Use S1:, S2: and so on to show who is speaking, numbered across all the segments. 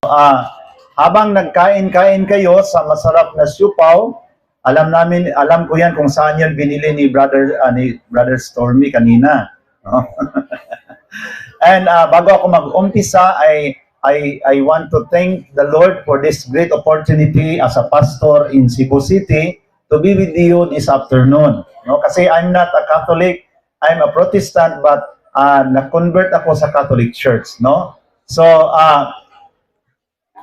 S1: Habang nagkain-kain kayo sa masarap na siupaw, alam ko yan kung saan yun binili ni Brother Stormy kanina. No? And bago ako mag-umpisa, I want to thank the Lord for this great opportunity as a pastor in Cebu City to be with you this afternoon. No? Kasi I'm not a Catholic, I'm a Protestant, but na-convert ako sa Catholic Church. No? So,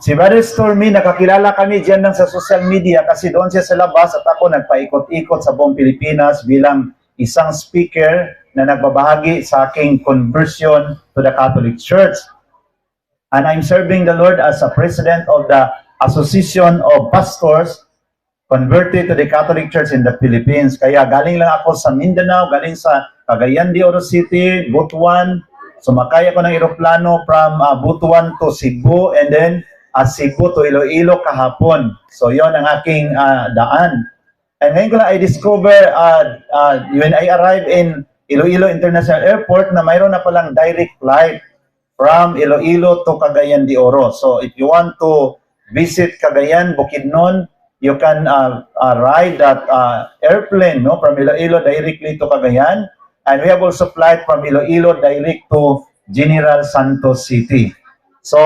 S1: si Brother Stormy, nakakilala kami dyan lang sa social media kasi doon siya sa labas at ako nagpaikot-ikot sa buong Pilipinas bilang isang speaker na nagbabahagi sa aking conversion to the Catholic Church. And I'm serving the Lord as a president of the Association of Pastors converted to the Catholic Church in the Philippines. Kaya galing lang ako sa Mindanao, galing sa Cagayan de Oro City, Butuan. Sumakay ako ng eroplano from Butuan to Cebu and then Cebu to Iloilo kahapon. So yon ang aking daan. And ngayon ko lang I discover when I arrived in Iloilo International Airport na mayroon na palang direct flight from Iloilo to Cagayan de Oro. So if you want to visit Cagayan, Bukidnon, you can ride that airplane from Iloilo directly to Cagayan. And we have also flight from Iloilo direct to General Santos City. So,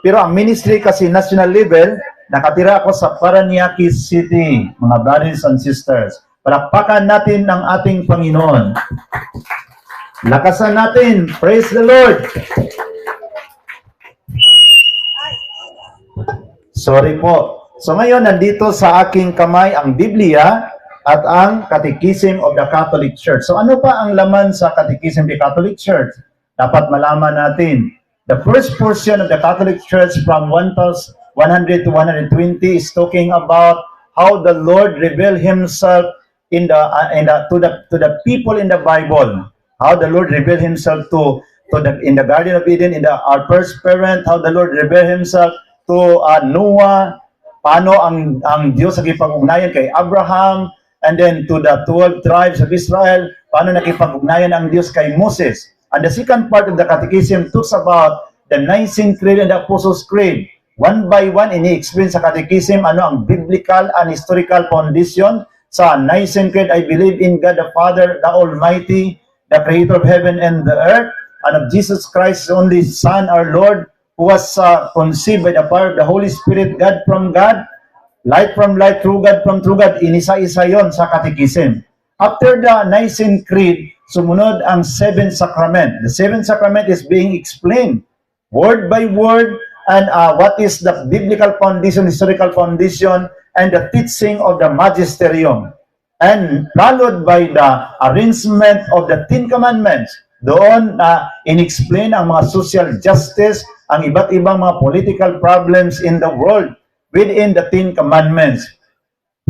S1: pero ang ministry kasi national level, nakatira ako sa Parañaque City, mga brothers and sisters. Palakpakan natin ang ating Panginoon. Lakasan natin. Praise the Lord. Sorry po. So ngayon, nandito sa aking kamay ang Biblia at ang Catechism of the Catholic Church. So ano pa ang laman sa Catechism of the Catholic Church? Dapat malaman natin. The first portion of the Catholic Church from 100 to 120 is talking about how the Lord revealed Himself to the people in the Bible. How the Lord revealed Himself in the Garden of Eden, our first parent. How the Lord revealed Himself to Noah. Paano ang Diyos nakipag-ugnayan kay Abraham, and then to the 12 tribes of Israel. Paano nakipag-ugnayan ang Diyos kay Moses. And the second part of the Catechism talks about the Nicene Creed and the Apostles' Creed. One by one, ini-explain sa Catechism ano ang biblical and historical foundation sa Nicene Creed. I believe in God the Father, the Almighty, the Creator of heaven and the earth, and of Jesus Christ, the only Son, our Lord, who was conceived by the power of the Holy Spirit, God from God, light from light, true God from true God. Inisa-isa yon sa Catechism. After the Nicene Creed, sumunod ang Seventh Sacrament. The Seventh Sacrament is being explained word by word, and what is the biblical foundation, historical foundation, and the teaching of the magisterium. And followed by the arrangement of the Ten Commandments. Doon in-explain ang mga social justice, ang iba't ibang mga political problems in the world within the Ten Commandments.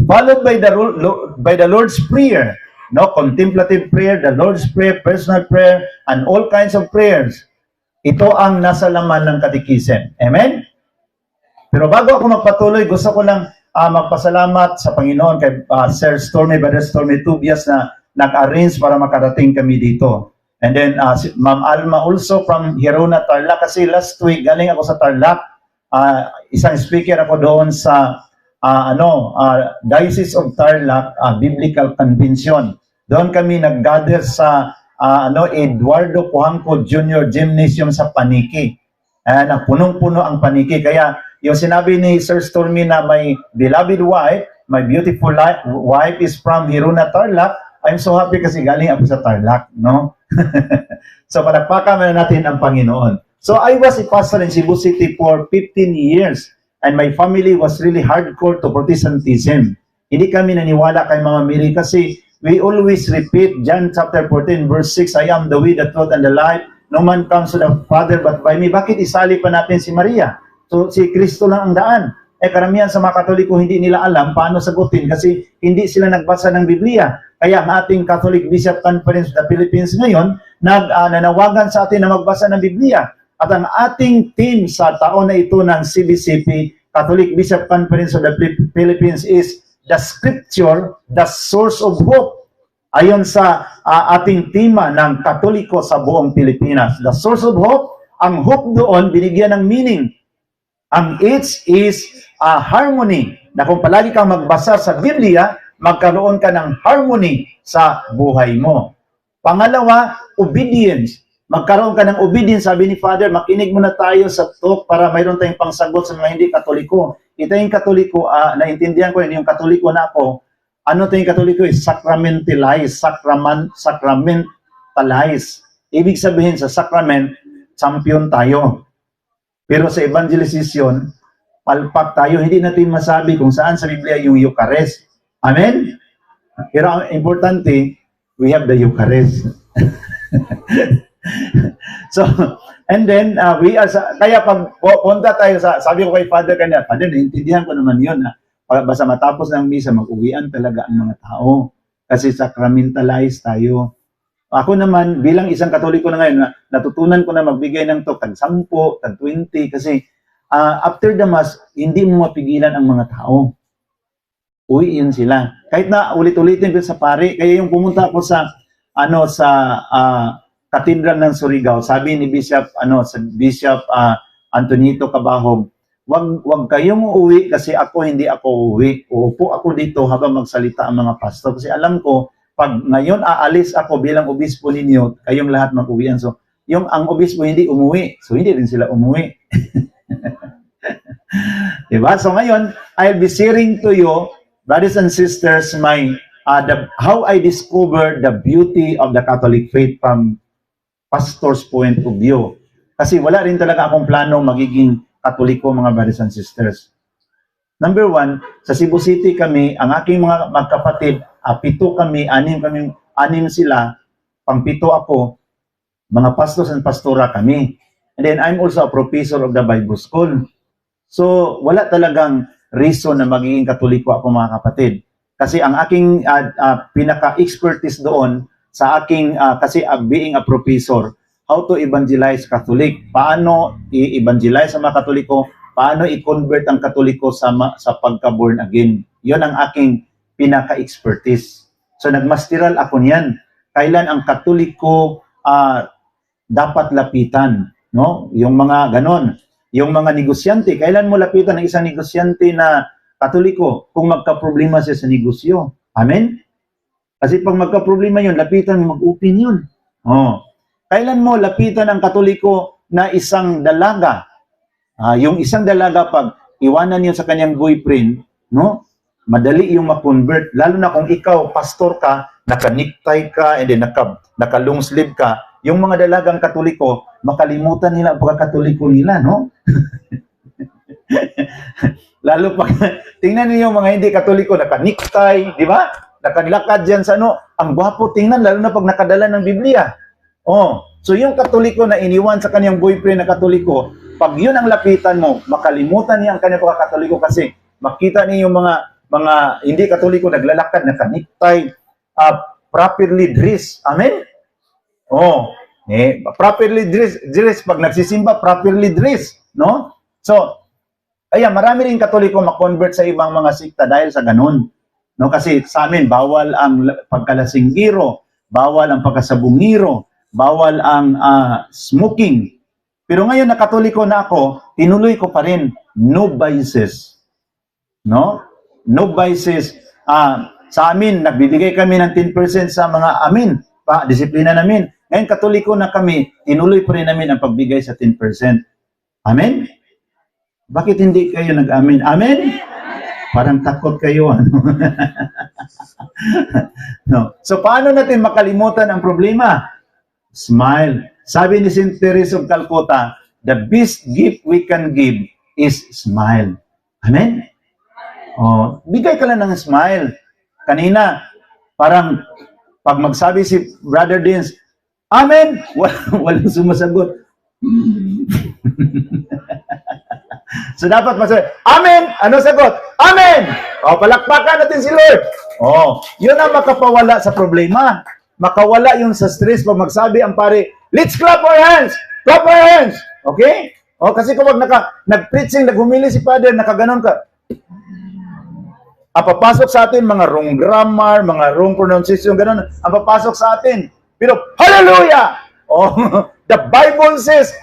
S1: Followed by the Lord's Prayer, contemplative prayer, the Lord's Prayer, personal prayer, and all kinds of prayers. Ito ang nasa laman ng Catechism. Amen? Pero bago ako magpatuloy, gusto ko lang magpasalamat sa Panginoon kay Sir Stormy, Brother Stormy Tubias na nag-arrange para makarating kami dito. And then Ma'am Alma also from Hirona, Tarlac. Kasi last week, galing ako sa Tarlac. Isang speaker ako doon sa Diocese of Tarlac Biblical Convention. Doon kami nag-gather sa Eduardo Puangco Jr. Gymnasium sa Paniki. And punong-puno ang Paniki. Kaya yung sinabi ni Sir Stormy na my beloved wife, my beautiful wife is from Hirona, Tarlac. I'm so happy kasi galing ako sa Tarlac, no? So palakpakan na natin ang Panginoon. So I was a pastor in Cebu City for 15 years. And my family was really hardcore to Protestantism. Hindi kami naniwala kay Mama Mary kasi we always repeat John chapter 14 verse 6, I am the way, the truth, and the life. No man comes to the Father but by me. Bakit isali pa natin si Maria? So si Kristo lang ang daan. Karamihan sa mga Katoliko hindi nila alam paano sagutin kasi hindi sila nagbasa ng Biblia. Kaya ang ating Catholic Bishop Conference of the Philippines ngayon nanawagan sa atin na magbasa ng Biblia. At ang ating team sa taon na ito ng CBCP, Catholic Bishop Conference of the Philippines, is the Scripture, the source of hope. Ayon sa ating tema ng Katoliko sa buong Pilipinas. The source of hope, ang hope doon binigyan ng meaning. Ang H is harmony, na kung palagi kang magbasa sa Biblia, magkaroon ka ng harmony sa buhay mo. Pangalawa, obedience. Magkaroon ka ng obedience. Sabi ni Father, makinig muna tayo sa talk para mayroon tayong pangsagot sa mga hindi Katoliko. Ito yung Katoliko, naintindihan ko yun, yung Katoliko na ako. Ano ito yung Katoliko? Sacramentalize. Sacramentalize. Ibig sabihin sa sacrament, champion tayo. Pero sa evangelization, palpak tayo. Hindi natin masabi kung saan sa Biblia yung Eucharist. Amen? Pero ang importante, we have the Eucharist. So, and then, kaya pag punta tayo sabi ko kay Father kanina, Father, naintindihan ko naman yun. Basta matapos ng misa, mag-uwian talaga ang mga tao. Kasi sacramentalize tayo. Ako naman, bilang isang Katoliko na ngayon, natutunan ko na magbigay ng tag 10, tag 20, kasi after the Mass, hindi mo mapigilan ang mga tao. Uwiin sila. Kahit na ulit-ulitin ko sa pare, kaya yung pumunta ako sa Katedral ng Surigao, sabi ni Bishop Antonito Cabahog, wag kayong uuwi kasi hindi ako uuwi. Uupo ako dito habang magsalita ang mga pastor kasi alam ko pag ngayon aalis ako bilang obispo ninyo, kayong lahat mag-uwian. So, ang obispo hindi umuwi. So, hindi rin sila umuwi. Diba? So, ngayon, I'll be sharing to you, brothers and sisters, how I discovered the beauty of the Catholic faith from pastor's point of view. Kasi wala rin talaga akong plano magiging Katoliko, mga brothers and sisters. Number one, sa Cebu City kami, ang aking mga magkapatid, 7 kami, 6 sila, pang-7 ako, mga pastors and pastora kami. And then I'm also a professor of the Bible School. So, wala talagang reason na magiging Katoliko ako, mga kapatid. Kasi ang aking pinaka-expertise doon, sa aking, being a professor, how to evangelize Catholic, paano i-evangelize sa mga Katoliko, paano i-convert ang Katoliko sa pagka-born again. Yon ang aking pinaka-expertise. So nagmasteral ako niyan. Kailan ang Katoliko dapat lapitan, no? Yung mga ganon. Yung mga negosyante, kailan mo lapitan ang isang negosyante na Katoliko kung magka-problema siya sa negosyo? Amen? Kasi pag magka-problema yun, lapitan mo mag-open yun. Kailan mo lapitan ang Katoliko na isang dalaga? Yung isang dalaga pag iwanan niyo sa kanyang boyfriend, no? Madali yung ma-convert. Lalo na kung ikaw, pastor ka, naka-necktie ka, and then naka-long sleeve ka, yung mga dalagang Katoliko, makalimutan nila ang pagkakatoliko nila, no? Lalo pag, tingnan niyo yung mga hindi Katoliko, naka-necktie, di ba? Nakalakad dyan sa ang gwapo tingnan, lalo na pag nakadala ng Biblia. So yung Katoliko na iniwan sa kanyang boyfriend na Katoliko, pag yun ang lapitan mo, makalimutan niya ang kanyang pagkakatoliko kasi makita niyo yung mga hindi Katoliko naglalakad, naka-necktie, properly dressed. Amen? Properly dressed. Pag nagsisimba, properly dressed. No? So, marami rin Katoliko makonvert sa ibang mga sikta dahil sa ganun. No? Kasi sa amin, bawal ang pagkalasinggiro, bawal ang pagkasabungiro, bawal ang smoking. Pero ngayon na Katoliko na ako, tinuloy ko pa rin, no vices. No? No vices. Sa amin, nagbibigay kami ng 10% sa mga disiplina namin. Ngayon, Katoliko na kami, tinuloy pa rin namin ang pagbigay sa 10%. Amen? Bakit hindi kayo nag-amen? Amen? Parang takot kayo. No. So, paano natin makalimutan ang problema? Smile. Sabi ni St. Teresa of Calcutta, the best gift we can give is smile. Amen? Bigay ka lang ng smile. Kanina, parang pag magsabi si Brother Dins, Amen! Walang sumasagot. So dapat masabi, Amen! Ano sagot? Amen! Palakpakan natin si Lord. Yun ang makapawala sa problema. Makawala yung sa stress pag magsabi ang pare, let's clap our hands! Clap our hands! Okay? Kasi kapag nag-preaching, naghumili si Father, nakaganon ka, ang papasok sa atin, mga wrong grammar, mga wrong pronunciation, ganon, ang papasok sa atin. Pero, hallelujah! The Bible says,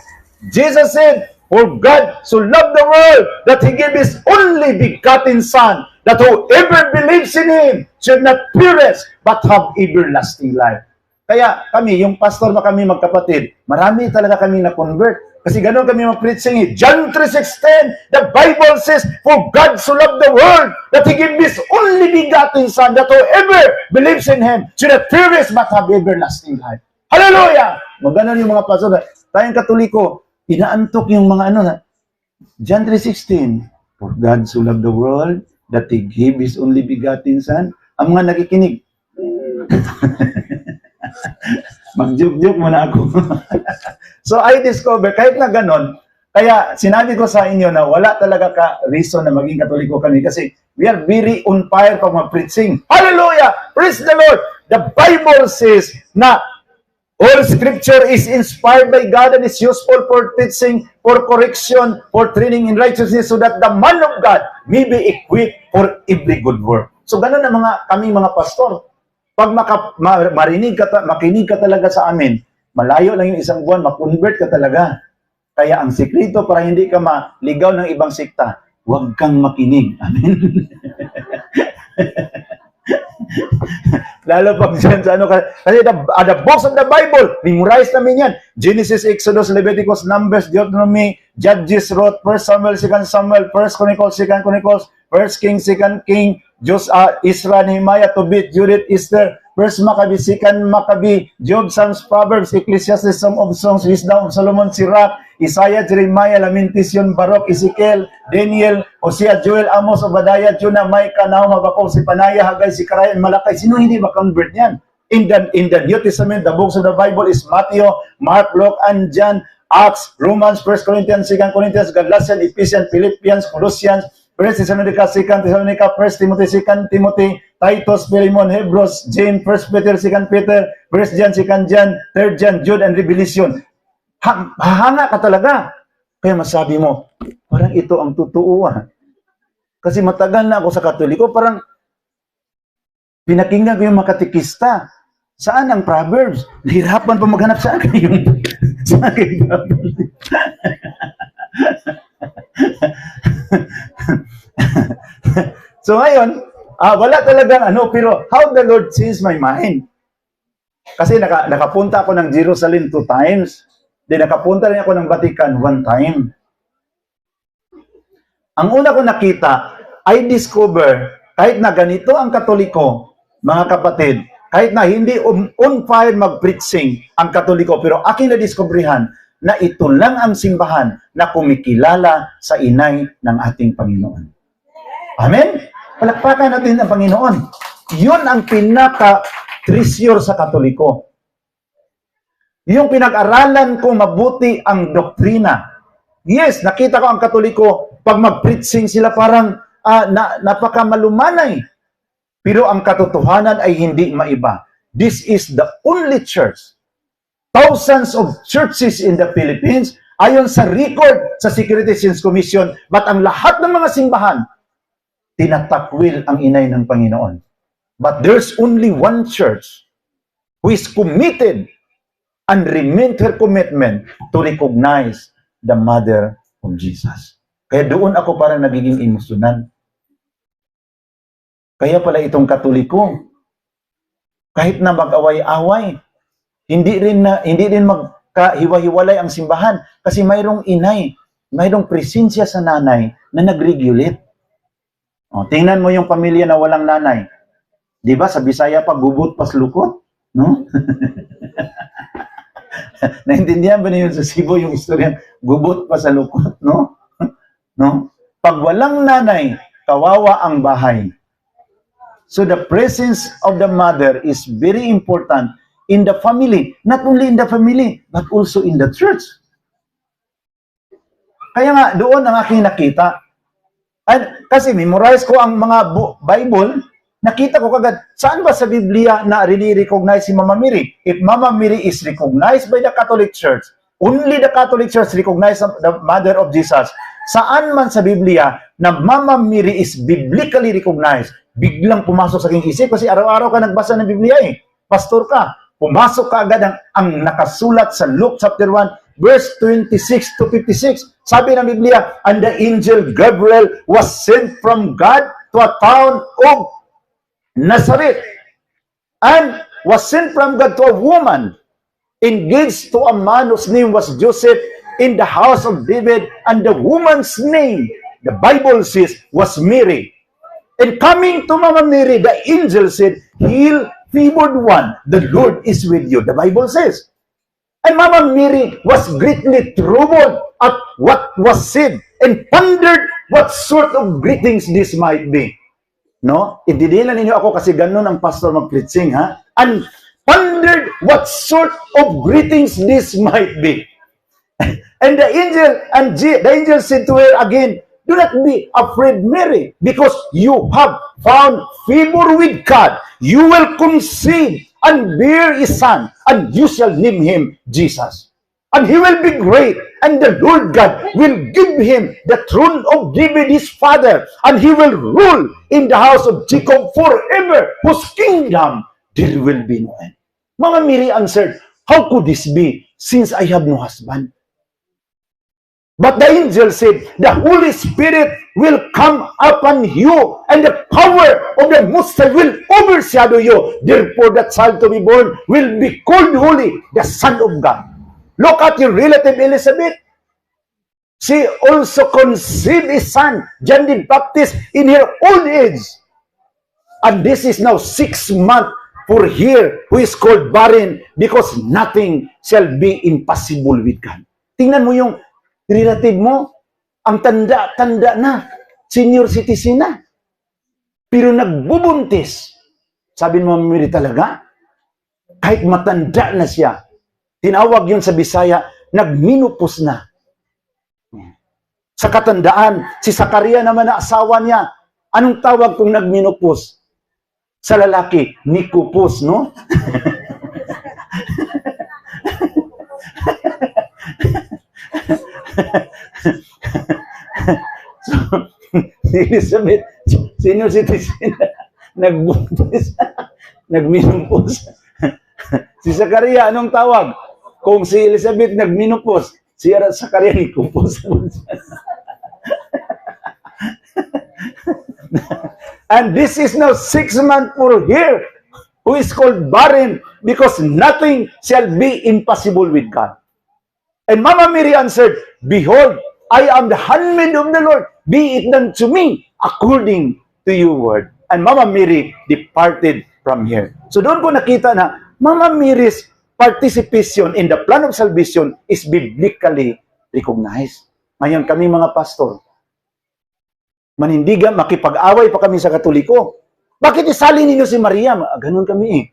S1: Jesus said, For God so loved the world that He gave His only begotten Son, that whoever believes in Him should not perish, but have everlasting life. Kaya kami, yung pastor na kami magkapatid, marami talaga kami na-convert. Kasi ganoon kami mag-preaching eh. John 3:16, the Bible says, For God so loved the world that He gave His only begotten Son, that whoever believes in Him should not perish, but have everlasting life. Hallelujah! Maganon yung mga pastor. Tayong Katoliko, inaantok yung mga John 3:16, For God so loved the world that He gave His only begotten Son. Ang mga nakikinig, mag-joke-joke muna ako. So I discover, kahit na ganon, kaya sinabi ko sa inyo na wala talaga ka reason na maging Katoliko kami kasi we are very on fire pag mag-preaching. Hallelujah! Praise the Lord! The Bible says na all Scripture is inspired by God and is useful for teaching, for correction, for training in righteousness, so that the man of God may be equipped for every good work. So ganun ang kami mga pastor. Pag makinig ka talaga sa amin, malayo lang yung isang buwan, makonvert ka talaga. Kaya ang sikreto para hindi ka maligaw ng ibang sekta, huwag kang makinig. Amen? Lalo pag dyan sa kasi the books of the Bible, memorize namin yan. Genesis, Exodus, Leviticus, Numbers, Deuteronomy, Judges, Ruth, 1 Samuel, 2 Samuel, 1 Chronicles, 2 Chronicles, 1 King, 2 King, Isra, Nehemiah, Tobit, Judith, Esther, 1 Maccabees, 2 Maccabees, Job, Psalms, Proverbs, Ecclesiastes, Song of Songs, Wisdom of Solomon, Sirach, Isaiah, Jeremiah, Lamentation, Baruch, Ezekiel, Daniel, Hosea, Joel, Amos, Obadiah, Jonah, Micah, Nahum, Habakkuk, Zephaniah, Haggai, Zechariah, Malakay. Sino hindi ma-convert niyan? In the New Testament, the books of the Bible is Matthew, Mark, Luke, and John, Acts, Romans, 1 Corinthians, 2 Corinthians, Galatians, Ephesians, Philippians, Colossians, 1 Thessalonica, 2 Thessalonica, 1 Timothy, 2 Timothy, Titus, Philemon, Hebrews, James, 1 Peter, 2 Peter, 1 John, 2 John, 3 John, Jude, and Revelation. Hahanga ka talaga. Kaya masabi mo, parang ito ang totoo Kasi matagal na ako sa Katoliko, parang pinakinggan ko yung mga katikista. Saan ang Proverbs? Nahirapan pa maghanap sa akin yung So ngayon, wala talagang pero how the Lord changed my mind. Kasi nakapunta ako ng Jerusalem 2 times. Then nakapunta rin ako ng Vatican 1 time. Ang una ko nakita, I discover, kahit na ganito ang Katoliko, mga kapatid, kahit na hindi on fire mag-preaching ang Katoliko, pero aking na-discoveryhan na ito lang ang simbahan na kumikilala sa inay ng ating Panginoon. Amen? Palakpakan natin ang Panginoon. Yun ang pinaka-treasure sa Katoliko. Yung pinag-aralan ko mabuti ang doktrina. Yes, nakita ko ang Katoliko, pag mag-preaching sila parang napakamalumanay. Pero ang katotohanan ay hindi maiba. This is the only church. Thousands of churches in the Philippines, ayon sa record sa Security Exchange Commission, but ang lahat ng mga simbahan, tinatakwil ang inay ng Panginoon. But there's only one church who is committed and remained her commitment to recognize the Mother of Jesus. Kaya doon ako parang nagiging emosyonan. Kaya pala itong Katoliko, kahit na mag-away-away, hindi rin magkahiwa-hiwalay ang simbahan kasi mayroong inay, mayroong presensya sa nanay na nag-regulate. Tingnan mo yung pamilya na walang nanay. Di ba sa Bisaya pa, gubot pas lukot? No? Naintindihan ba niyo sa Cebu yung istorya? Gubot pa sa lukot, no? No? Pag walang nanay, kawawa ang bahay. So the presence of the mother is very important in the family. Not only in the family, but also in the church. Kaya nga, doon ang aking nakita. And, kasi memorize ko ang mga Bible, nakita ko kagad, saan ba sa Biblia na really recognize si Mama Mary? If Mama Mary is recognized by the Catholic Church, only the Catholic Church recognizes the Mother of Jesus. Saan man sa Biblia na Mama Mary is biblically recognized, biglang pumasok sa aking isip kasi araw-araw ka nagbasa ng Biblia Pastor ka, pumasok ka agad ang nakasulat sa Luke chapter 1, verse 26 to 56. Sabi ng Biblia, and the angel Gabriel was sent from God to a town of Nazareth, and was sent from God to a woman engaged to a man whose name was Joseph in the house of David, and the woman's name, the Bible says, was Mary. And coming to Mama Mary, the angel said, Hail, favored one, the Lord is with you. The Bible says. And Mama Mary was greatly troubled at what was said and pondered what sort of greetings this might be. No? Intindihan ninyo ako kasi ganun ang pastor mag-preaching, ha? And pondered what sort of greetings this might be. And the angel said to her again, do not be afraid, Mary, because you have found favor with God. You will conceive and bear a son, and you shall name him Jesus. And he will be great, and the Lord God will give him the throne of David his father, and he will rule in the house of Jacob forever, whose kingdom there will be no end. Mama Mary answered, how could this be, since I have no husband? But the angel said, the Holy Spirit will come upon you, and the power of the Most High will overshadow you. Therefore, the child to be born will be called holy, the Son of God. Look at your relative Elizabeth. She also conceived a son, John the Baptist, in her old age. And this is now 6 months for her who is called barren, because nothing shall be impossible with God. Tingnan mo yung relative mo, ang tanda-tanda na, senior citizen na. Pero nagbubuntis. Sabi mo, Mary, talaga? Kahit matanda na siya, tinawag yun sa Bisaya, nagminupos na. Sa katandaan, si Zakaria naman na asawa niya, anong tawag kung nagminupos? Sa lalaki, nikupos, no? So, si Elizabeth, senior citizen, nagbuntis, nagminupos. Si Zakaria, anong tawag? Kung si Elizabeth nagminupos, si Zakaria nikupos. And this is now 6 months for her, who is called barren, because nothing shall be impossible with God. And Mama Mary answered, behold, I am the handmaid of the Lord. Be it done to me according to your word. And Mama Mary departed from here. So doon ko nakita na Mama Mary's participation in the plan of salvation is biblically recognized. Ngayon kami mga pastor, manindigan, makipag-away pa kami sa Katoliko. Bakit isali ninyo si Maria? Ganun kami eh.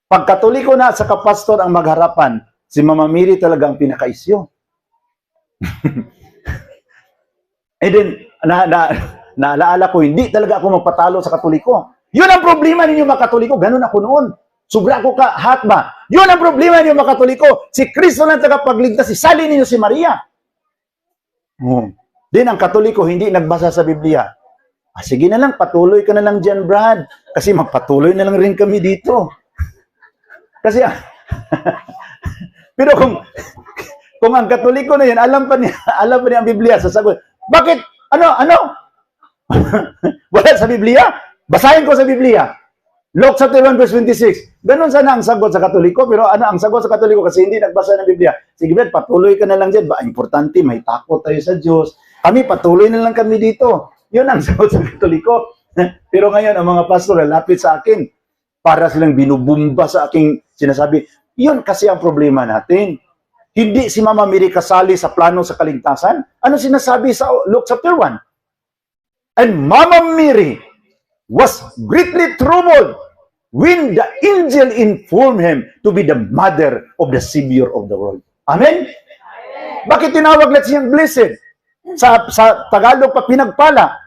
S1: Pag Katoliko na sa kapastor ang magharapan, si Mama Mary talaga ang pinaka-isyo. And then, naalaala ko, hindi talaga ako magpatalo sa Katoliko. Yun ang problema ninyo mga Katoliko. Ganun ako noon. Sobra ako kahat ba? Yun ang problema ninyo mga Katoliko. Si Kristo lang tagapagligtas, isali ninyo si Maria. Then ang Katoliko hindi nagbasa sa Biblia. Sige na lang, patuloy ka na lang dyan, Brad. Kasi magpatuloy na lang rin kami dito. Kasi, pero kung ang Katoliko na yan, alam pa niya ang Biblia, sasagot, bakit? Ano? Wala sa Biblia? Basahin ko sa Biblia. Luke chapter 1 verse 26. Ganun sana ang sagot sa Katoliko, pero ano ang sagot sa Katoliko kasi hindi nagbasa ng Biblia. Sige, Brad, patuloy ka na lang dyan. Importante, may takot tayo sa Diyos. Kami, patuloy na lang kami dito. Yun ang sagot sa Katoliko. Pero ngayon, ang mga pastor, lapit sa akin, para silang binubumba sa aking sinasabi. Yun kasi ang problema natin. Hindi si Mama Mary kasali sa plano sa kaligtasan. Ano sinasabi sa Luke chapter 1? And Mama Mary was greatly troubled when the angel informed him to be the mother of the Savior of the world. Amen? Bakit tinawag natin siyang blessed? Sa Tagalog pa pinagpala.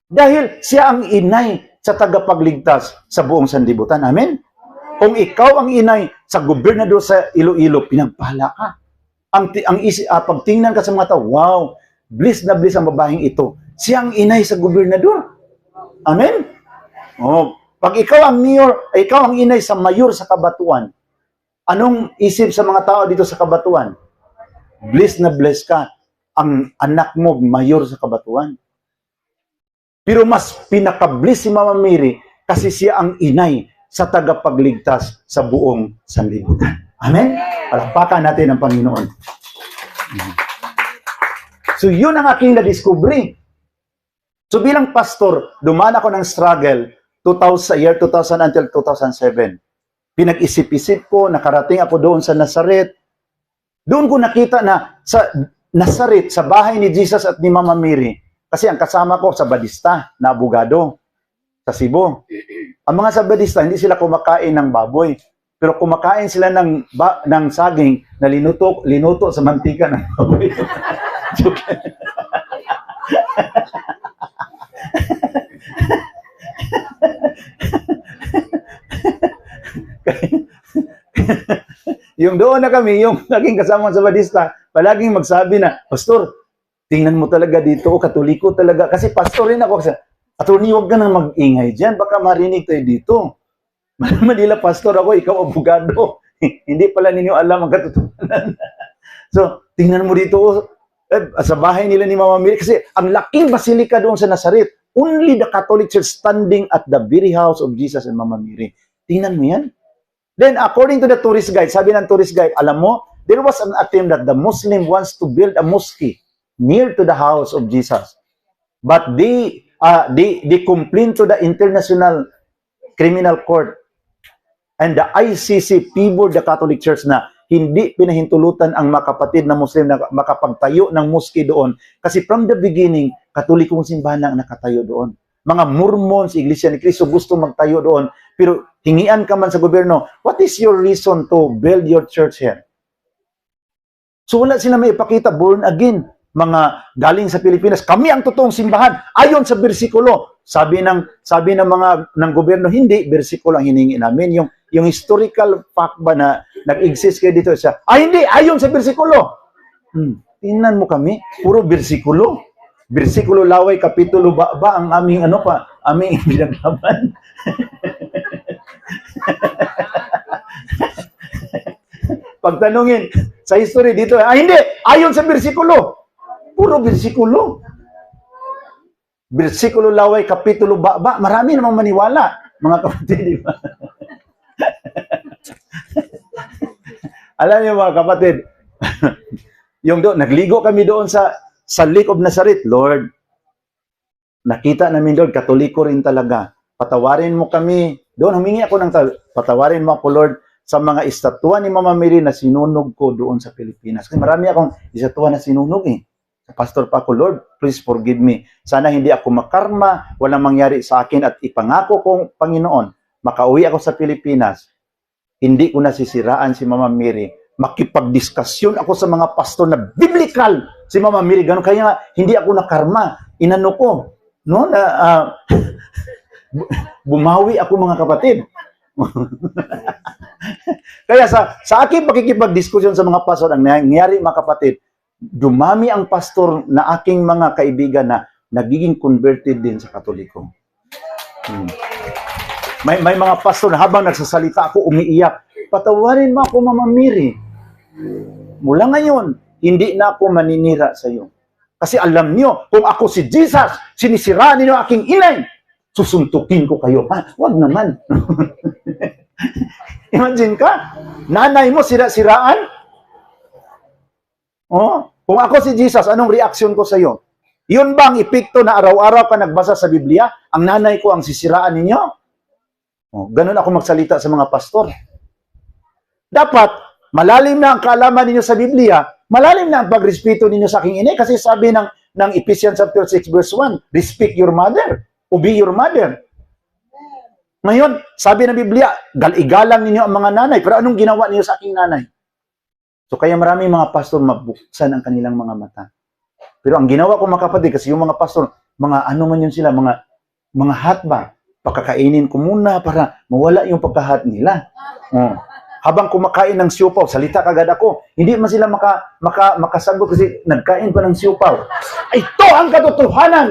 S1: Dahil siya ang inay sa tagapagligtas sa buong sanlibutan. Amen? Kung ikaw ang inay sa gobernador sa Iloilo, pinagpala ka. Pagtingnan ka sa mga tao, wow, blessed na blessed ang babaeng ito. Siya ang inay sa gobernador. Amen? Pag ikaw ang mayor, ikaw ang inay sa mayor sa Kabatuan, anong isip sa mga tao dito sa Kabatuan? bless na bless ka. Ang anak mo, mayor sa kabatuan. Pero mas pinaka-bless si Mama Mary kasi siya ang inay sa tagapagligtas sa buong sanlibutan. Amen? Palakpakan natin ang Panginoon. So, yun ang aking na-discovery. So, bilang pastor, dumaan ako ng struggle year 2000 until 2007. Pinag-isip-isip ko, nakarating ako doon sa Nazareth. Doon ko nakita na sa Nazareth, sa bahay ni Jesus at ni Mama Mary, kasi ang kasama ko sa Badista na abogado sa Cebu. Ang mga sa Badista, hindi sila kumakain ng baboy. Pero kumakain sila ng saging na linuto sa mantika ng baboy. Yung doon na kami, yung naging kasama sa Badista, palaging magsabi na, Pastor, tingnan mo talaga dito, Katoliko talaga. Kasi pastor rin ako. Attorney, huwag ka nang mag-ingay dyan, baka marinig tayo dito. Manila pastor ako, ikaw abogado. Hindi pala ninyo alam ang katotohanan. So, tingnan mo dito, sa bahay nila ni Mama Mary, kasi ang laking basilika doon sa Nazareth, only the Catholic Church standing at the very house of Jesus and Mama Mary. Tingnan mo yan. Then, according to the tourist guide, sabi ng tourist guide, alam mo, there was an attempt that the Muslim wants to build a mosque near to the house of Jesus. But they complained to the International Criminal Court and the ICC favored the Catholic Church na hindi pinahintulutan ang mga kapatid na Muslim na makapagtayo ng mosque doon. Kasi from the beginning, Katolikong simbahan ang nakatayo doon. Mga Mormons, Iglesia ni Cristo gusto magtayo doon. Pero hingian ka man sa gobyerno, what is your reason to build your church here? So wala sila may ipakita, born again. Mga galing sa Pilipinas, kami ang totoong simbahan. Ayon sa bersikulo, sabi ng ng gobyerno, hindi bersikulo ang hiningi namin. Yung historical fact ba na nag-exist kayo dito siya, hindi, ayon sa bersikulo. Tingnan mo kami, puro bersikulo. Bersikulo Laway, Kapitulo ba ang aming aming pinaglaban. Pagtanungin sa history dito, hindi, ayon sa bersikulo. Puro bersikulo. Bersikulo Laway, Kapitulo ba, marami namang maniwala, mga kapatid, di ba? Alam niyo mga kapatid, nagligo kami doon sa Lake of Nazareth. Lord, nakita namin doon, Katoliko rin talaga. Patawarin mo kami. Doon, humingi ako ng patawarin mo ako, Lord, sa mga estatwa ni Mama Mary na sinunog ko doon sa Pilipinas. Kasi marami akong estatwa na sinunog eh. Pastor pa ako, Lord, please forgive me. Sana hindi ako makarma, walang mangyari sa akin at ipangako kong Panginoon, makauwi ako sa Pilipinas, hindi ko nasisiraan si Mama Mary. Makipagdiskasyon ako sa mga pastor na biblical si Mama Mary. Ganun kaya hindi ako nakarma. Inano ko, no, na bumawi ako mga kapatid. Kaya sa aking pakikipagdiskusyon sa mga pastor, ang nangyari mga kapatid, dumami ang pastor na aking mga kaibigan na nagiging converted din sa Katoliko. May mga pastor na habang nagsasalita ako, umiiyak. Patawarin mo ako, Mama Mary. Mula ngayon, hindi na ako maninira sa iyo. Kasi alam niyo, kung ako si Jesus, sinisiraan niyo aking inay, susuntukin ko kayo. Wag naman. Imagine ka, nanay mo sira-siraan? Kung ako si Jesus, anong reaksyon ko sa iyo? Yun ba ang epekto na araw-araw ka nagbasa sa Biblia? Ang nanay ko ang sisiraan ninyo? Ganun ako magsalita sa mga pastor. Dapat, malalim na ang kaalaman ninyo sa Biblia, malalim na ang pagrespeto ninyo sa aking inay, kasi sabi ng Ephesians chapter 6 verse 1, respect your mother, obey your mother. Ngayon, sabi ng Biblia, igalang ninyo ang mga nanay, pero anong ginawa ninyo sa aking nanay? So kaya maraming mga pastor mabuksan ang kanilang mga mata. Pero ang ginawa ko mga kapatid, kasi yung mga pastor, mga ano man yun sila, mga hat ba? Pakakainin ko muna para mawala yung pagkahat nila. Habang kumakain ng siopaw, salita kagad ako. Hindi man sila makasagot kasi nagkain pa ng siopaw. Ito ang katotohanan!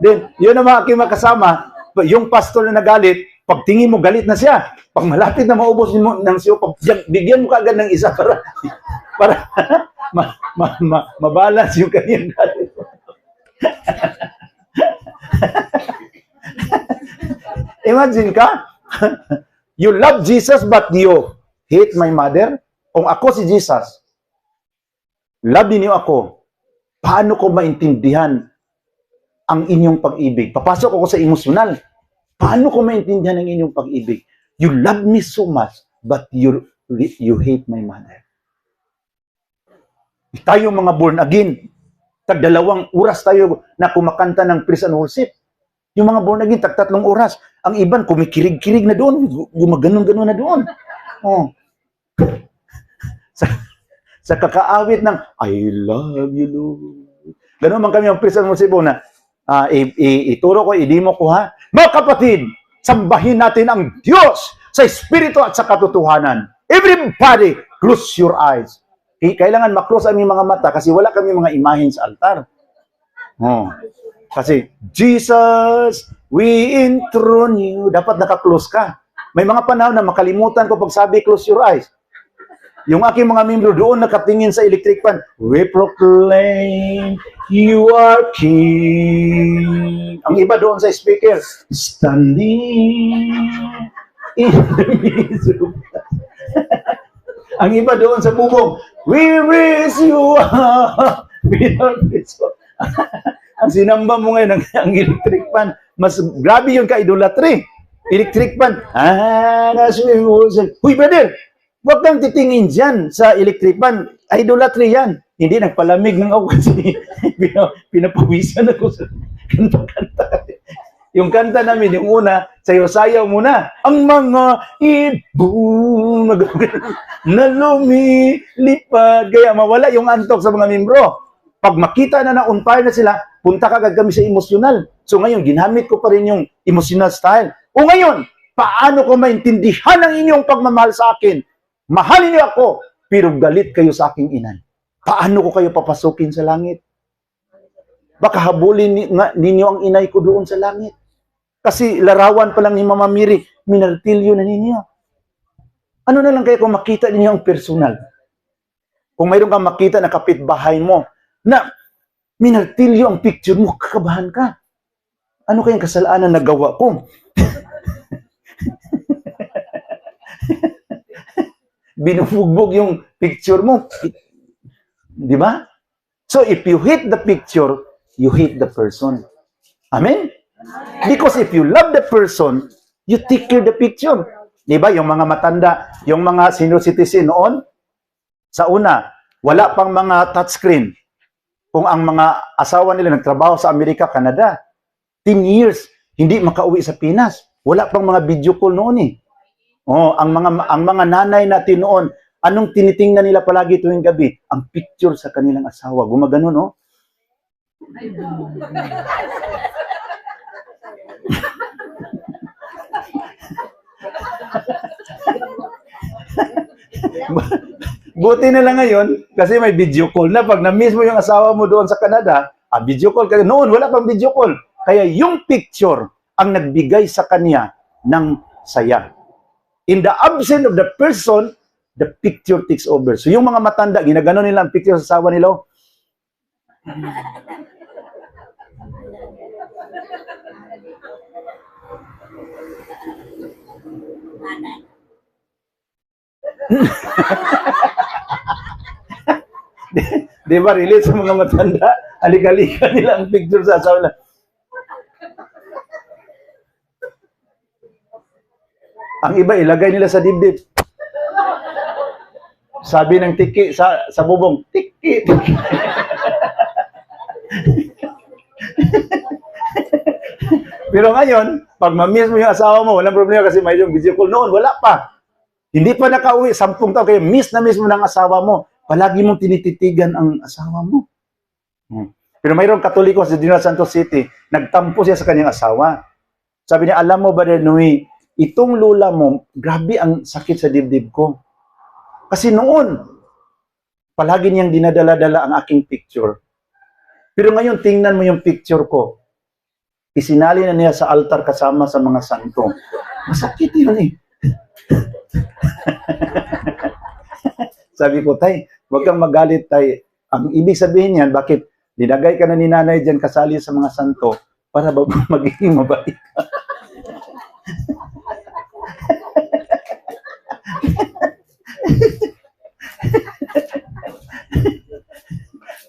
S1: Then, yun ang mga aking makasama, yung pastor na nagalit, Pagtingin mo, galit na siya. Pag malapit na maubos mo ng siyo, bigyan mo kaagad ng isa para mabalance yung kanyang galit. Imagine ka, you love Jesus but you hate my mother. Kung ako si Jesus, love niyo ako, paano ko maintindihan ang inyong pag-ibig? Papasok ako sa emosyonal. Paano ko maintindihan ang inyong pag-ibig? You love me so much, but you hate my mother. Tayo mga born again, tag-2 oras tayo na kumakanta ng praise and worship. Yung mga born again, tag-3 oras. Ang iban, kumikirig-kirig na doon, gumaganon-ganon na doon. Oh. Sa kakaawit ng, I love you, Lord. Ganon man kami ang praise and worship na, ituro ko, idimo ko ha. Mga kapatid, sambahin natin ang Diyos sa Espiritu at sa katotohanan. Everybody, close your eyes. Kailangan maklose ang mga mata kasi wala kami mga imahen sa altar. Oh. Kasi, Jesus, we enthrone you. Dapat nakaklose ka. May mga panahon na makalimutan ko pag sabi, close your eyes. Yung aking mga membro doon nakatingin sa electric fan, we proclaim you are King. Ang iba doon sa speaker, standing in the midst of us. Ang iba doon sa bubong, we raise you up. Ang sinamba mo ngayon, ang electric fan, mas grabe yung ka-idolatry. Electric fan, huy brother, huwag kang titingin dyan sa electric fan. Idolatry yan. Hindi, nagpalamig ng ako kasi pinapawisan ako sa kanta-kanta. Yung kanta namin, yung una, sayo-sayaw muna. Ang mga ibon na lumilipad. Kaya mawala yung antok sa mga membro. Pag makita na on fire na sila, punta ka agad kami sa emosyonal. So ngayon, ginamit ko pa rin yung emotional style. O ngayon, paano ko maintindihan ang inyong pagmamahal sa akin? Mahalin niyo ako, pero galit kayo sa aking inay. Paano ko kayo papasukin sa langit? Baka habulin ninyo ang inay ko doon sa langit. Kasi larawan pa lang ni Mama Miri, minartilyo na ninyo. Ano na lang kayo kung makita ninyo ang personal? Kung mayroon kang makita na kapitbahay mo, na minartilyo ang picture mo, kakabahan ka. Ano kayang kasalanan na gawa ko? Binubugbog yung picture mo. Di ba? So if you hate the picture, you hate the person. Amen? Because if you love the person, you take care the picture. Di ba? Yung mga matanda, yung mga senior citizen noon, sa una, wala pang mga touchscreen. Kung ang mga asawa nila nagtrabaho sa Amerika, Canada, 10 years, hindi makauwi sa Pinas. Wala pang mga video call noon eh. Oh, ang mga nanay natin noon, anong tinitingnan nila palagi tuwing gabi? Ang picture sa kanilang asawa. Gumagano, no? Buti na lang ngayon, kasi may video call na. Pag na-miss mo yung asawa mo doon sa Canada, video call ka. Noon, wala pang video call. Kaya yung picture ang nagbigay sa kanya ng saya. In the absence of the person, the picture takes over. So yung mga matanda, ginagano nila ang picture sa asawa nila. Di ba, relate sa mga matanda? Alik-alika nila ang picture sa asawa nila. Ang iba, ilagay nila sa dibdib. Sabi ng tiki sa bubong, tiki, tiki. Pero ngayon, pag ma-miss mo yung asawa mo, walang problema kasi may yung video call. Noon, wala pa. Hindi pa nakauwi, 10 taon, kaya miss na miss mo ng asawa mo. Palagi mong tinititigan ang asawa mo. Pero mayroong Katoliko sa General Santos City, nagtampo siya sa kanyang asawa. Sabi niya, alam mo ba, Nui, itong lula mo, grabe ang sakit sa dibdib ko. Kasi noon, palagi niyang dinadala-dala ang aking picture. Pero ngayon, tingnan mo yung picture ko. Isinali na niya sa altar kasama sa mga santo. Masakit yun eh. Sabi ko, tay, huwag kang magalit, tay. Ang ibig sabihin yan, bakit dinagay ka na ni nanay dyan kasali sa mga santo para ba magiging mabait ka?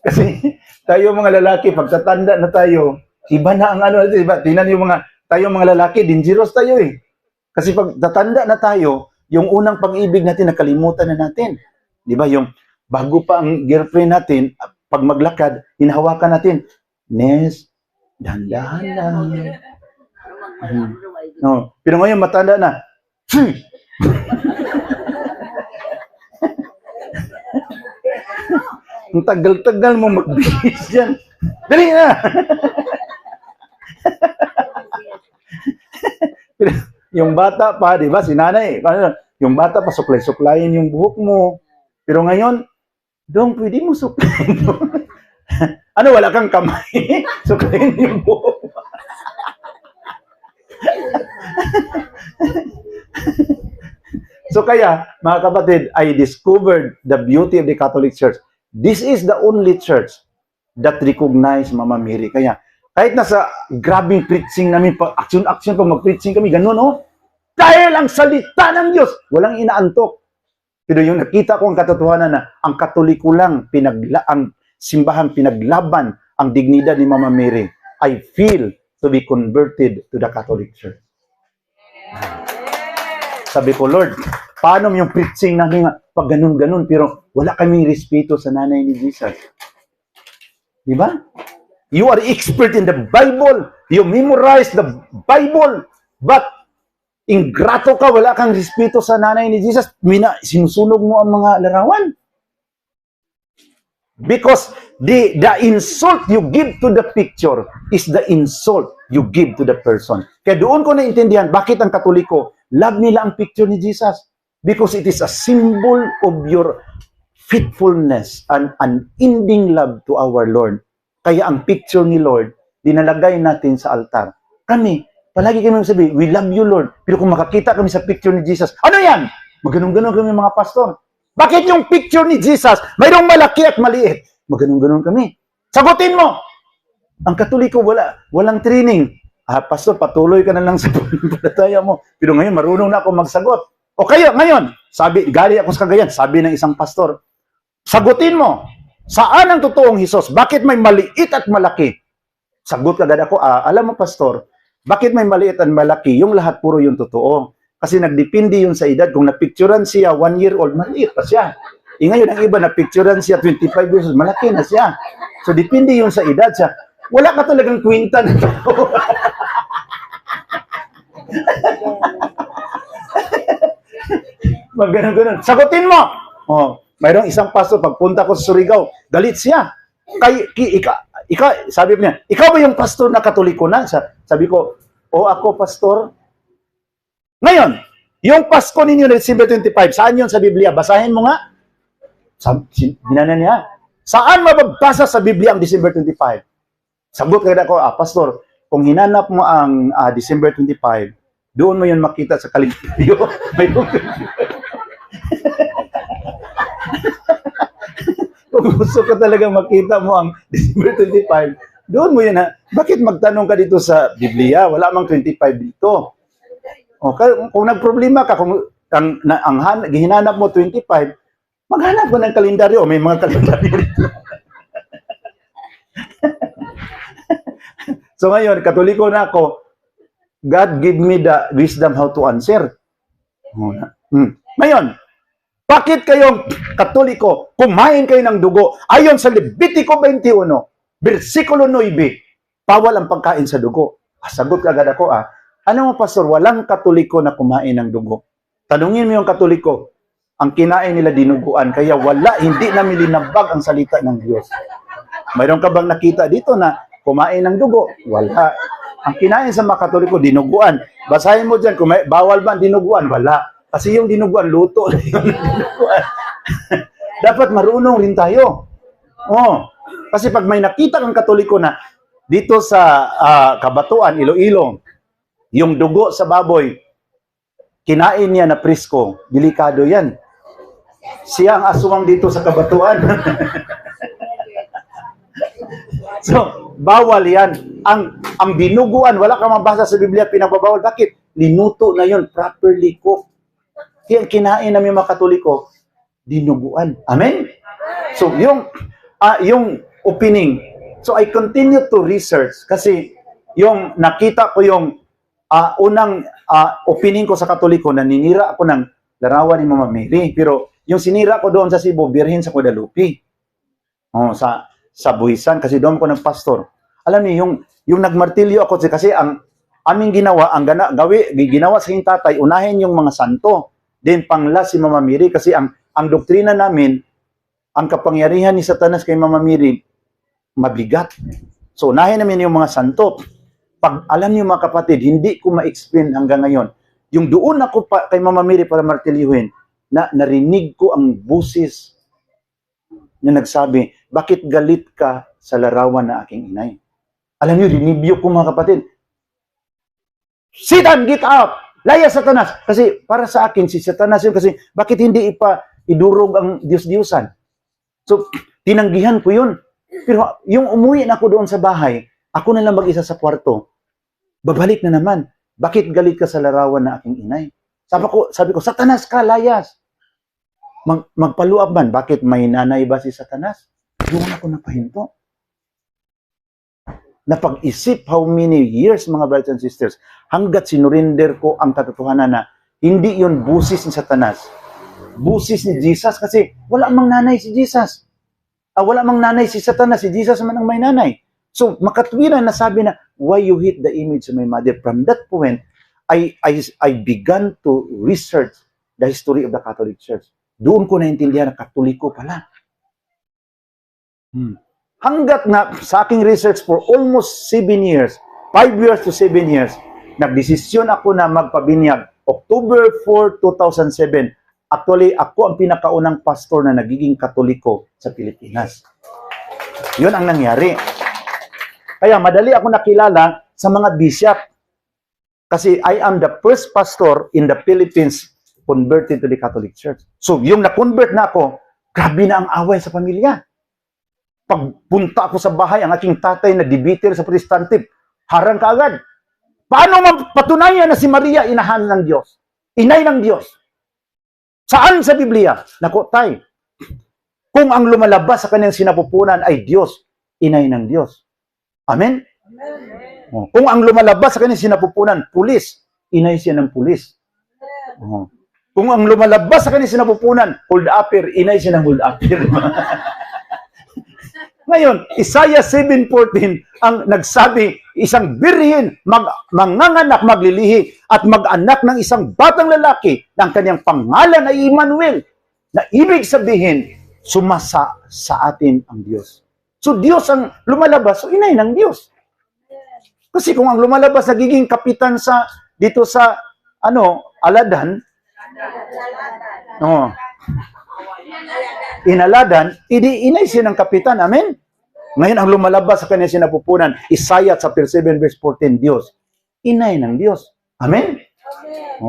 S1: Kasi tayo mga lalaki, pagtatanda na tayo, iba na ang ano, diba? Tingnan yung tayo mga lalaki, dangerous tayo eh. Kasi pag tatanda na tayo, yung unang pag-ibig natin, nakalimutan na natin. Di ba? Yung bago pa ang girlfriend natin, pag maglakad, hinahawakan natin, Nes, dahan-dahan lang. No. Pero ngayon, matanda na, ang tagal-tagal mo magbihis dyan. Dali na! Pero yung bata pa, di ba, si nanay, yung bata pa, suklay-suklayin yung buhok mo. Pero ngayon, Dong, pwede mo suklayin. Ano, wala kang kamay? Suklayin yung buhok mo. So kaya, mga kapatid, I discovered the beauty of the Catholic Church. This is the only church that recognize Mama Mary. Kaya, kahit nasa grabing preaching namin, action-action pag mag-preaching kami, ganun, oh. Dahil ang salita ng Diyos, walang inaantok. Pero yung nakita ko ang katotohanan na ang Katoliko lang, ang simbahan pinaglaban ang dignidad ni Mama Mary. I feel to be converted to the Catholic Church. Sabi ko, Lord, paano yung preaching namin pag ganun-ganun, pero wala kaming respeto sa nanay ni Jesus. Di ba? You are expert in the Bible. You memorize the Bible. But, ingrato ka, wala kang respeto sa nanay ni Jesus. Sinusunog mo ang mga larawan. Because the insult you give to the picture is the insult you give to the person. Kaya doon ko naintindihan bakit ang Katoliko love nila ang picture ni Jesus. Because it is a symbol of your faithfulness and unending love to our Lord. Kaya ang picture ni Lord, dinalagay natin sa altar. Kami, palagi kami sabi, we love you, Lord. Pero kung makakita kami sa picture ni Jesus, ano yan? Maganon-ganon kami mga pastor. Bakit yung picture ni Jesus, mayroong malaki at maliit? Maganon-ganon kami. Sagutin mo! Ang Katoliko, walang training. Pastor, patuloy ka na lang sa pananampalataya mo. Pero ngayon, marunong na ako magsagot. O kayo, ngayon, gali ako sa Cagayan, sabi ng isang pastor, sagutin mo, saan ang totoong Hesus? Bakit may maliit at malaki? Sagot agad ako, alam mo pastor, bakit may maliit at malaki? Yung lahat puro yung totoo. Kasi nagdepende yun sa edad. Kung napicturan siya 1 year old, maliit pa siya. Ngayon, ang iba napicturan siya 25 years old, malaki na siya. So, depende yun sa edad siya. Wala ka talagang kwenta na totoo. Ganun-ganun. Sagutin mo! Oh, mayroong isang pastor, pagpunta ko sa Surigao, galit siya. Sabi niya, ikaw ba yung pastor na Katoliko na? Sabi ko, ako pastor. Ngayon, yung Pasko ninyo na December 25, saan yun sa Biblia? Basahin mo nga. Hinana niya, saan mababasa sa Biblia ang December 25? Sagot ka ako, pastor, kung hinanap mo ang December 25, doon mo yun makita sa kalendaryo. Kung gusto ka talaga makita mo ang December 25, doon mo yun bakit magtanong ka dito sa Biblia? Wala mang 25 dito. Kung nagproblema ka, kung hinanap mo 25, maghanap mo ng kalendaryo. May mga kalendaryo dito. So ngayon, Katoliko na ako, God give me the wisdom how to answer. Ngayon, bakit kayong Katoliko, kumain kayo ng dugo? Ayon sa Levitico 21, versikulo 9, bawal ang pagkain sa dugo. Sagot agad ako, ano mo pastor, walang Katoliko na kumain ng dugo. Tanungin mo yung Katoliko, ang kinain nila dinuguan, kaya hindi na milinabag ang salita ng Diyos. Mayroon ka bang nakita dito na kumain ng dugo? Wala. Ang kinain sa mga Katoliko, dinuguan. Basahin mo dyan, bawal ba ang dinuguan? Wala. Kasi yung dinuguan, luto. Dapat marunong rin tayo. Kasi pag may nakita kang Katoliko na dito sa Kabatuan, Iloilo, yung dugo sa baboy, kinain niya na presko, delikado yan. Siya ang aswang dito sa kabatuan. So, bawal yan. Ang dinuguan, wala ka mabasa sa Biblia, pinagbabawal. Bakit? Linuto na yon, properly cooked. Kaya kinain namin mga Katoliko, dinuguan. Amen? So, yung opening. So, I continue to research kasi yung nakita ko yung unang opening ko sa Katoliko, naninira ako ng larawan ni Mama Mary. Pero yung sinira ko doon sa Cebu, Birhen sa Guadalupe. Sa Buhisan, kasi doon ko nagpastor. Alam niyo, yung nagmartilyo ako, kasi ang aming ginawa, ginawa sa aking tatay, unahin yung mga santo. Then panglas si Mama Mary, kasi ang doktrina namin, ang kapangyarihan ni Satanas kay Mama Mary, mabigat. So, unahin namin yung mga santo. Pag alam niyo mga kapatid, hindi ko ma-explain hanggang ngayon. Yung doon ako kay Mama Mary para martilyuhin, narinig ko ang busis na nagsabi, bakit galit ka sa larawan na aking inay? Alam niyo, rinibyo ko mga kapatid. Satan, get out! Laya Satanas! Kasi para sa akin, si Satanas yun, kasi bakit hindi idurog ang Diyos-Diyosan? So, tinanggihan ko yun. Pero yung umuwi na ako doon sa bahay, ako na lang mag-isa sa kwarto, babalik na naman. Bakit galit ka sa larawan na aking inay? Sabi ko, Satanas ka, layas! Magpaluab man, bakit may nanay ba si Satanas? Doon ako napahinto. Napag-isip how many years, mga brothers and sisters, hanggat sinurinder ko ang katotohanan na hindi yun busis ni Satanas. Busis ni Jesus, kasi wala mang nanay si Jesus. Wala mang nanay si Satanas, si Jesus naman ang may nanay. So, makatwiran na sabi na, why you hate the image of my mother? From that point, I began to research the history of the Catholic Church. Doon ko naintindihan na Katoliko pala. Hanggat na sa aking research for almost 7 years, 5 years to 7 years, nagdesisyon ako na magpabinyag. October 4, 2007, actually, ako ang pinakaunang pastor na nagiging Katoliko sa Pilipinas. Yun ang nangyari. Kaya madali ako nakilala sa mga bishop. Kasi I am the first pastor in the Philippines converted to the Catholic Church. So, yung na-convert na ako, grabe na ang away sa pamilya. Pagpunta ako sa bahay, ang aking tatay na dibiter sa Protestante, harang ka agad. Paano mapatunayan na si Maria inahan ng Diyos? Inay ng Diyos? Saan sa Biblia? Naku, tay, kung ang lumalabas sa kanyang sinapupunan ay Diyos, inay ng Diyos. Amen? Amen. Kung ang lumalabas sa kanyang sinapupunan, pulis, inay siya ng pulis. Kung ang lumalabas sa kanyang sinapupunan, hold upper, inay siya ng hold upper. Ngayon, Isaiah 7:14 ang nagsabi, isang birhen manganganak, maglilihi, at mag-anak ng isang batang lalaki ng kanyang pangalan ay Emmanuel, na ibig sabihin, sumasa sa atin ang Diyos. So, Diyos ang lumalabas, so inay ng Diyos. Kasi kung ang lumalabas nagiging kapitan dito sa Aladan, Inaladan, inay siya ng kapitan. Amen? Ngayon, ang lumalabas sa kanya sinapupunan, Isaiah chapter 7 verse 14, Diyos. Inay ng Diyos. Amen?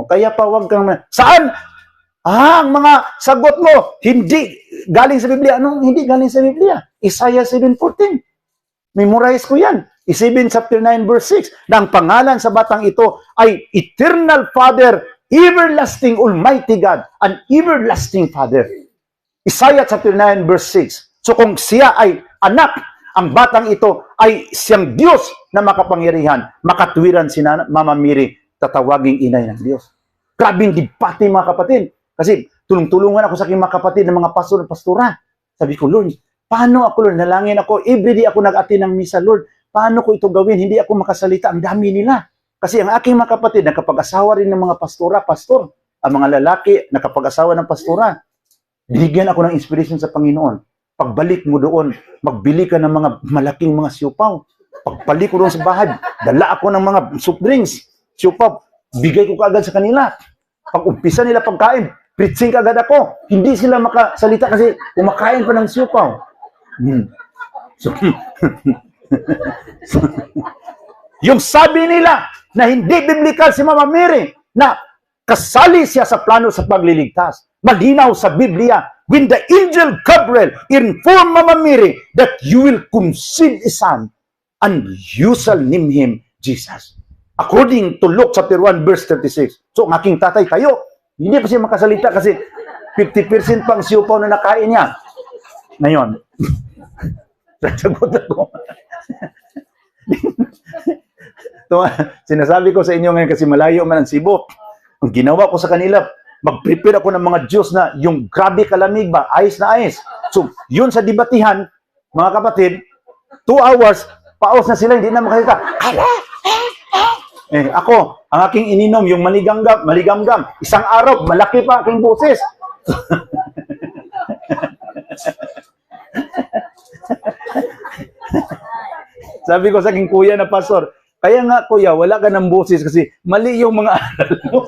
S1: Kaya pa wag kang... Saan? Ang mga sagot mo, hindi galing sa Biblia. Anong hindi galing sa Biblia? Isaiah 7:14. Memorize ko yan. 7 chapter 9 verse 6. Na ang pangalan sa batang ito ay Eternal Father, Everlasting Almighty God, an Everlasting Father. Isaiah chapter 9 verse 6. So kung siya ay anak, ang batang ito ay siyang Diyos na makapangyarihan, makatwiran si Mama Mary, tatawaging inay ng Diyos. Grabing debate mga kapatid. Kasi tulong-tulungan ako sa aking mga kapatid ng mga pastor at pastora. Sabi ko, Lord, paano ako, Lord? Nalangin ako. Everyday ako nag-attend ng misa, Lord. Paano ko ito gawin? Hindi ako makasalita. Ang dami nila. Kasi ang aking mga kapatid, nakapag-asawa rin ng mga pastor. Ang mga lalaki, nakapag-asawa ng pastora. Binigyan ako ng inspiration sa Panginoon. Pagbalik mo doon, magbili ka ng mga malaking mga siupaw. Pagbalik ko doon sa bahay, dala ako ng mga soft drinks, siupaw. Bigay ko kaagad sa kanila. Pag umpisa nila pagkain, preaching kaagad ako. Hindi sila makasalita kasi kumakain pa ng siupaw. Yung sabi nila na hindi biblical si Mama Mary, na kasali siya sa plano sa pagliligtas. Malinaw sa Biblia, when the angel Gabriel informed Mama Mary that you will conceive a son and you shall name him Jesus. According to Luke chapter 1 verse 36. So, ang aking tatay tayo, hindi pa siya makasalita kasi 50% pang siupaw na nakain niya. Ngayon, sasagot ako. Sinasabi ko sa inyo ngayon kasi malayo man ang Cebu. Ang ginawa ko sa kanila, mag-prepare ako ng mga juice na yung grabe kalamig ba, ice na ice. So, yun sa debatihan, mga kapatid, 2 hours, paos na sila, hindi na makasalita. Ako, ang aking ininom, yung maligamgam, isang araw, malaki pa aking boses. Sabi ko sa aking kuya na pastor, kaya nga kuya, wala ka ng boses kasi mali yung mga aral mo.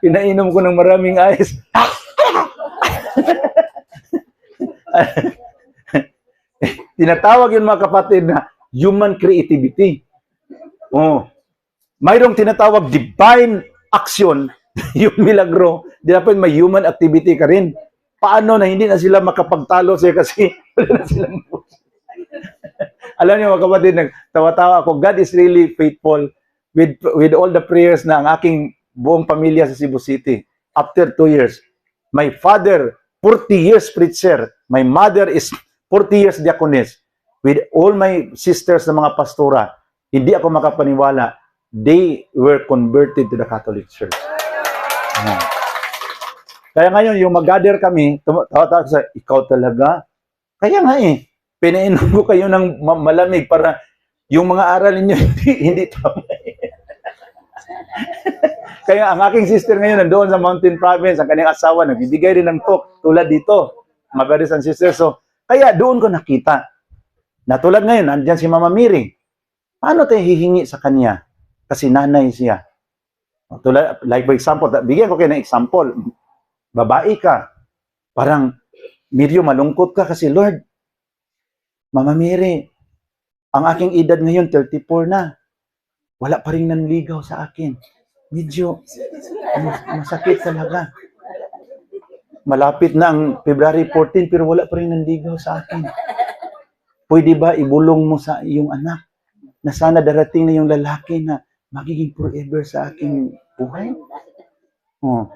S1: Pinainom ko ng maraming ice. Tinatawag yun mga kapatid na human creativity. Oh. Mayroong tinatawag divine action, yung milagro, dapat may human activity ka rin. Paano na hindi na sila makapagtalo siya kasi wala na silang Alam niyo mga kapatid, nagtawa-tawa ako, God is really faithful with all the prayers na ang aking buong pamilya sa Cebu City. After 2 years, my father, 40 years preacher, my mother is 40 years diaconess, with all my sisters na mga pastora, hindi ako makapaniwala, they were converted to the Catholic Church. Kaya ngayon, yung mag-gather kami, tawa-tawa sa, ikaw talaga? Kaya nga pinainom ko kayo ng malamig para yung mga aral ninyo hindi tama. Kaya ang aking sister ngayon nandoon sa Mountain Province, ang kanyang asawa, nagbibigay rin ng talk tulad dito, mga brothers and sisters. So, kaya doon ko nakita na tulad ngayon, nandiyan si Mama Mary. Paano tayo hihingi sa kanya? Kasi nanay siya. Tulad, like for example, bigyan ko kayo ng example. Babae ka. Parang medyo malungkot ka kasi, Lord, Mama Mary, ang aking edad ngayon, 34 na. Wala pa rin nanligaw sa akin. Medyo masakit talaga. Malapit na ang February 14 pero wala pa rin nanligaw sa akin. Pwede ba ibulong mo sa iyong anak na sana darating na yung lalaki na magiging forever sa aking buhay? Oh.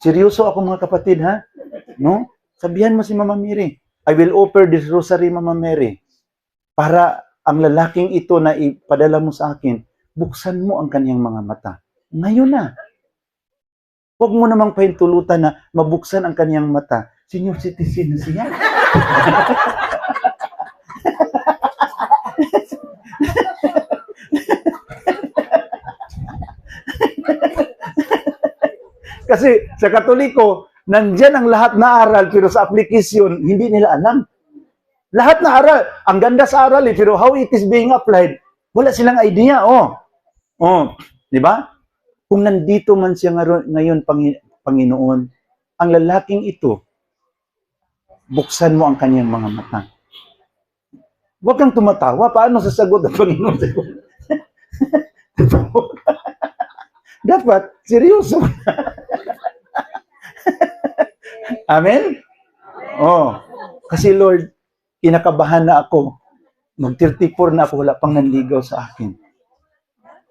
S1: Seryoso ako mga kapatid, ha? No? Sabihan mo si Mama Mary, I will offer this rosary, Mama Mary, para ang lalaking ito na ipadala mo sa akin, buksan mo ang kanyang mga mata. Ngayon na. Huwag mo namang pahintulutan na mabuksan ang kanyang mata. Senior citizen na siya. Kasi sa Katoliko, nandyan ang lahat na aral, pero sa application, hindi nila alam. Lahat na aral. Ang ganda sa aral, pero how it is being applied, wala silang idea. Di ba? Kung nandito man siya ngayon, Panginoon, ang lalaking ito, buksan mo ang kanyang mga mata. Huwag kang tumatawa. Paano sasagot ang Panginoon? Dapat, seryoso. Amen? Kasi Lord, kinakabahan na ako. Mag-34 na ako, wala pang nanligaw sa akin.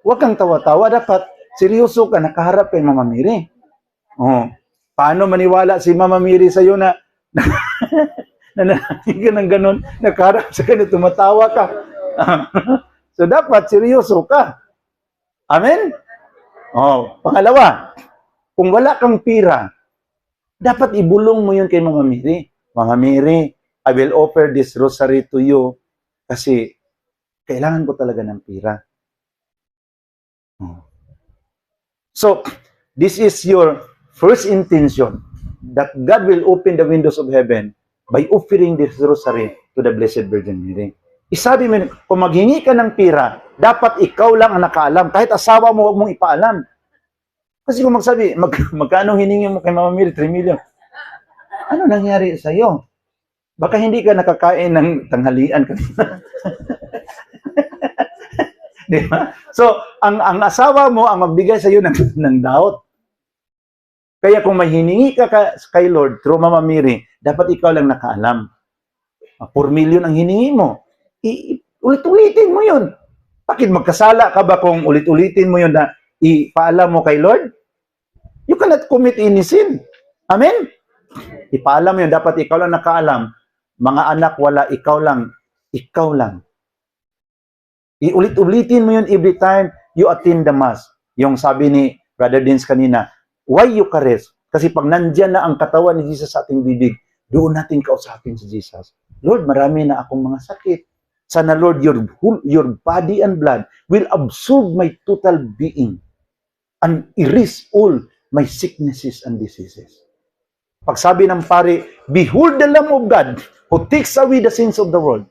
S1: Huwag kang tawa-tawa. Dapat, seryoso ka, nakaharap kay Mama Mary. Paano maniwala si Mama Mary sa'yo na nananalig ka ng ganun, nakaharap sa kanya, tumatawa ka. So, dapat, seryoso ka. Amen? Pangalawa, kung wala kang pira, dapat ibulong mo yun kay Mama Mary. Mama Mary, I will offer this rosary to you kasi kailangan ko talaga ng pira. So, this is your first intention that God will open the windows of heaven by offering this rosary to the Blessed Virgin Mary. Isabi mo, kung maghingi ka ng pira, dapat ikaw lang ang nakaalam. Kahit asawa mo, huwag mong ipaalam. Kasi kung magsabi, magkano hiningi mo kay Mama Mary? 3 million. Ano nangyari sa iyo? Baka hindi ka nakakain ng tanghalian kanina. Di ba? So, ang asawa mo ang magbigay sa iyo ng doubt. Kaya kung may hiningi ka kay Lord through Mama Mary, dapat ikaw lang nakaalam. 4 million ang hiningi mo. Ulit-ulitin mo yun. Bakit magkasala ka ba kung ulit-ulitin mo yun na ipaalam mo kay Lord? You cannot commit any sin. Amen? Ipaalam mo yun. Dapat ikaw lang nakaalam. Mga anak, wala. Ikaw lang. Ikaw lang. Iulit-ulitin mo yun every time you attend the Mass. Yung sabi ni Brother Dins kanina, why Eucharist? Kasi pag nandyan na ang katawan ni Jesus sa ating bibig, doon natin kausapin si Jesus. Lord, marami na akong mga sakit. Sana Lord, your body and blood will absorb my total being and erase all my sicknesses and diseases. Pag sabi ng pare, behold the Lamb of God who takes away the sins of the world.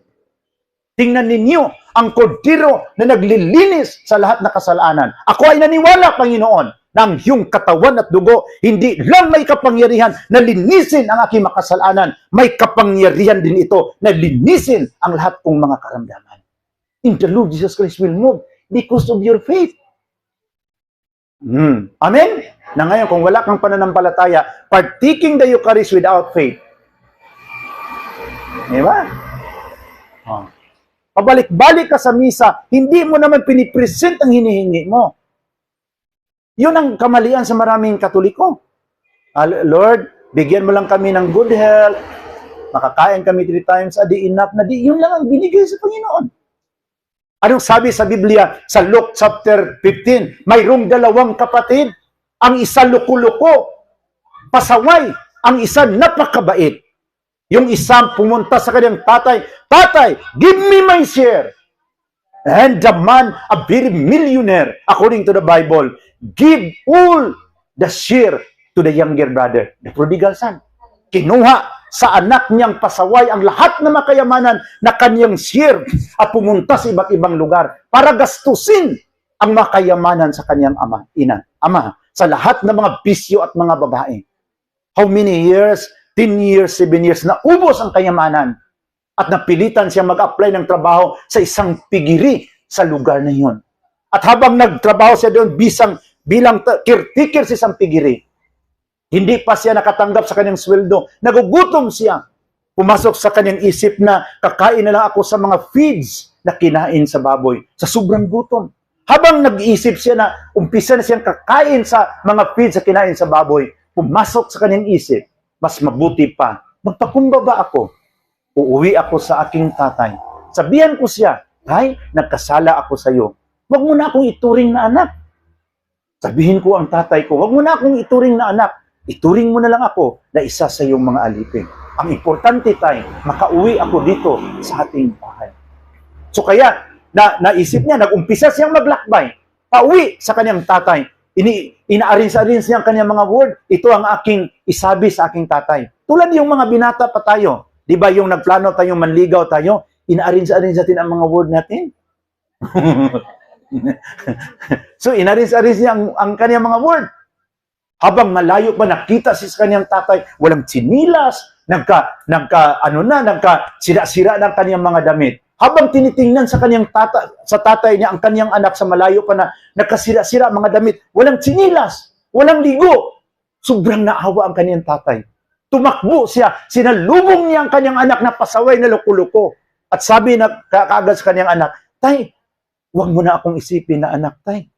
S1: Tingnan ninyo ang kordero na naglilinis sa lahat na kasalanan. Ako ay naniwala, Panginoon, ng iyong katawan at dugo, hindi lang may kapangyarihan na linisin ang aking makasalanan, may kapangyarihan din ito na linisin ang lahat kong mga karamdaman. In the Lord Jesus Christ will move because of your faith. Amen? Na ngayon, kung wala kang pananampalataya, partaking the Eucharist without faith. Diba? Pabalik-balik ka sa misa, hindi mo naman pinipresent ang hinihingi mo. Yun ang kamalian sa maraming Katoliko. Lord, bigyan mo lang kami ng good health, makakain kami 3 times a day, enough na di. Yun lang ang binigay sa Panginoon. Anong sabi sa Biblia? Sa Luke chapter 15, mayroong 2 kapatid. Ang isa luko-luko, pasaway. Ang isa napakabait. Yung isa pumunta sa kanyang tatay, Tatay, give me my share. And the man, a very millionaire, according to the Bible, give all the share to the younger brother, the prodigal son. Kinuha sa anak niyang pasaway ang lahat ng makayamanan na kanyang share at pumunta sa iba't ibang lugar para gastusin ang makayamanan sa kanyang ama, sa lahat ng mga bisyo at mga babae. How many years? 10 years, 7 years, na ubos ang kayamanan at napilitan siya mag-apply ng trabaho sa isang pigiri sa lugar na yun. At habang nagtrabaho siya doon bilang caretaker sa isang pigiri, hindi pa siya nakatanggap sa kanyang sweldo, nagugutom siya. Pumasok sa kanyang isip na kakain na lang ako sa mga feeds na kinain sa baboy, sa sobrang gutom. Habang nag-iisip siya na umpisa na siyang kakain sa mga feeds na kinain sa baboy, pumasok sa kanyang isip, mas mabuti pa, magpakumbaba ako. Uuwi ako sa aking tatay. Sabihan ko siya, Tay, nagkasala ako sa iyo. Huwag mo na akong ituring na anak. Sabihin ko ang tatay ko, huwag mo na akong ituring na anak. Ituring mo na lang ako na isa sa iyong mga alipin. Ang importante, Tay, makauwi ako dito sa ating bahay. So kaya, naisip niya, nag-umpisa siyang maglakbay. Pauwi sa kanyang tatay. Ina-arrange niya ang kanyang mga word. Ito ang aking isabi sa aking tatay. Tulad yung mga binata pa tayo. Di ba yung nagplano tayong manligaw tayo, ina-arrange natin ang mga word natin? So, ina-arrange niya ang kanyang mga word. Habang malayo pa, nakita si kanyang tatay, walang tsinilas, nagka-sira-sira ng kanyang mga damit. Habang tinitingnan sa kanyang tatay niya, ang kanyang anak sa malayo pa na nagkasira-sira mga damit, walang tsinilas, walang ligo. Sobrang naawa ang kanyang tatay. Tumakbo siya, sinalubong niya ang kanyang anak na pasaway na luko-luko. At sabi na kaagad sa kanyang anak, Tay, huwag mo na akong isipin na anak, Tay.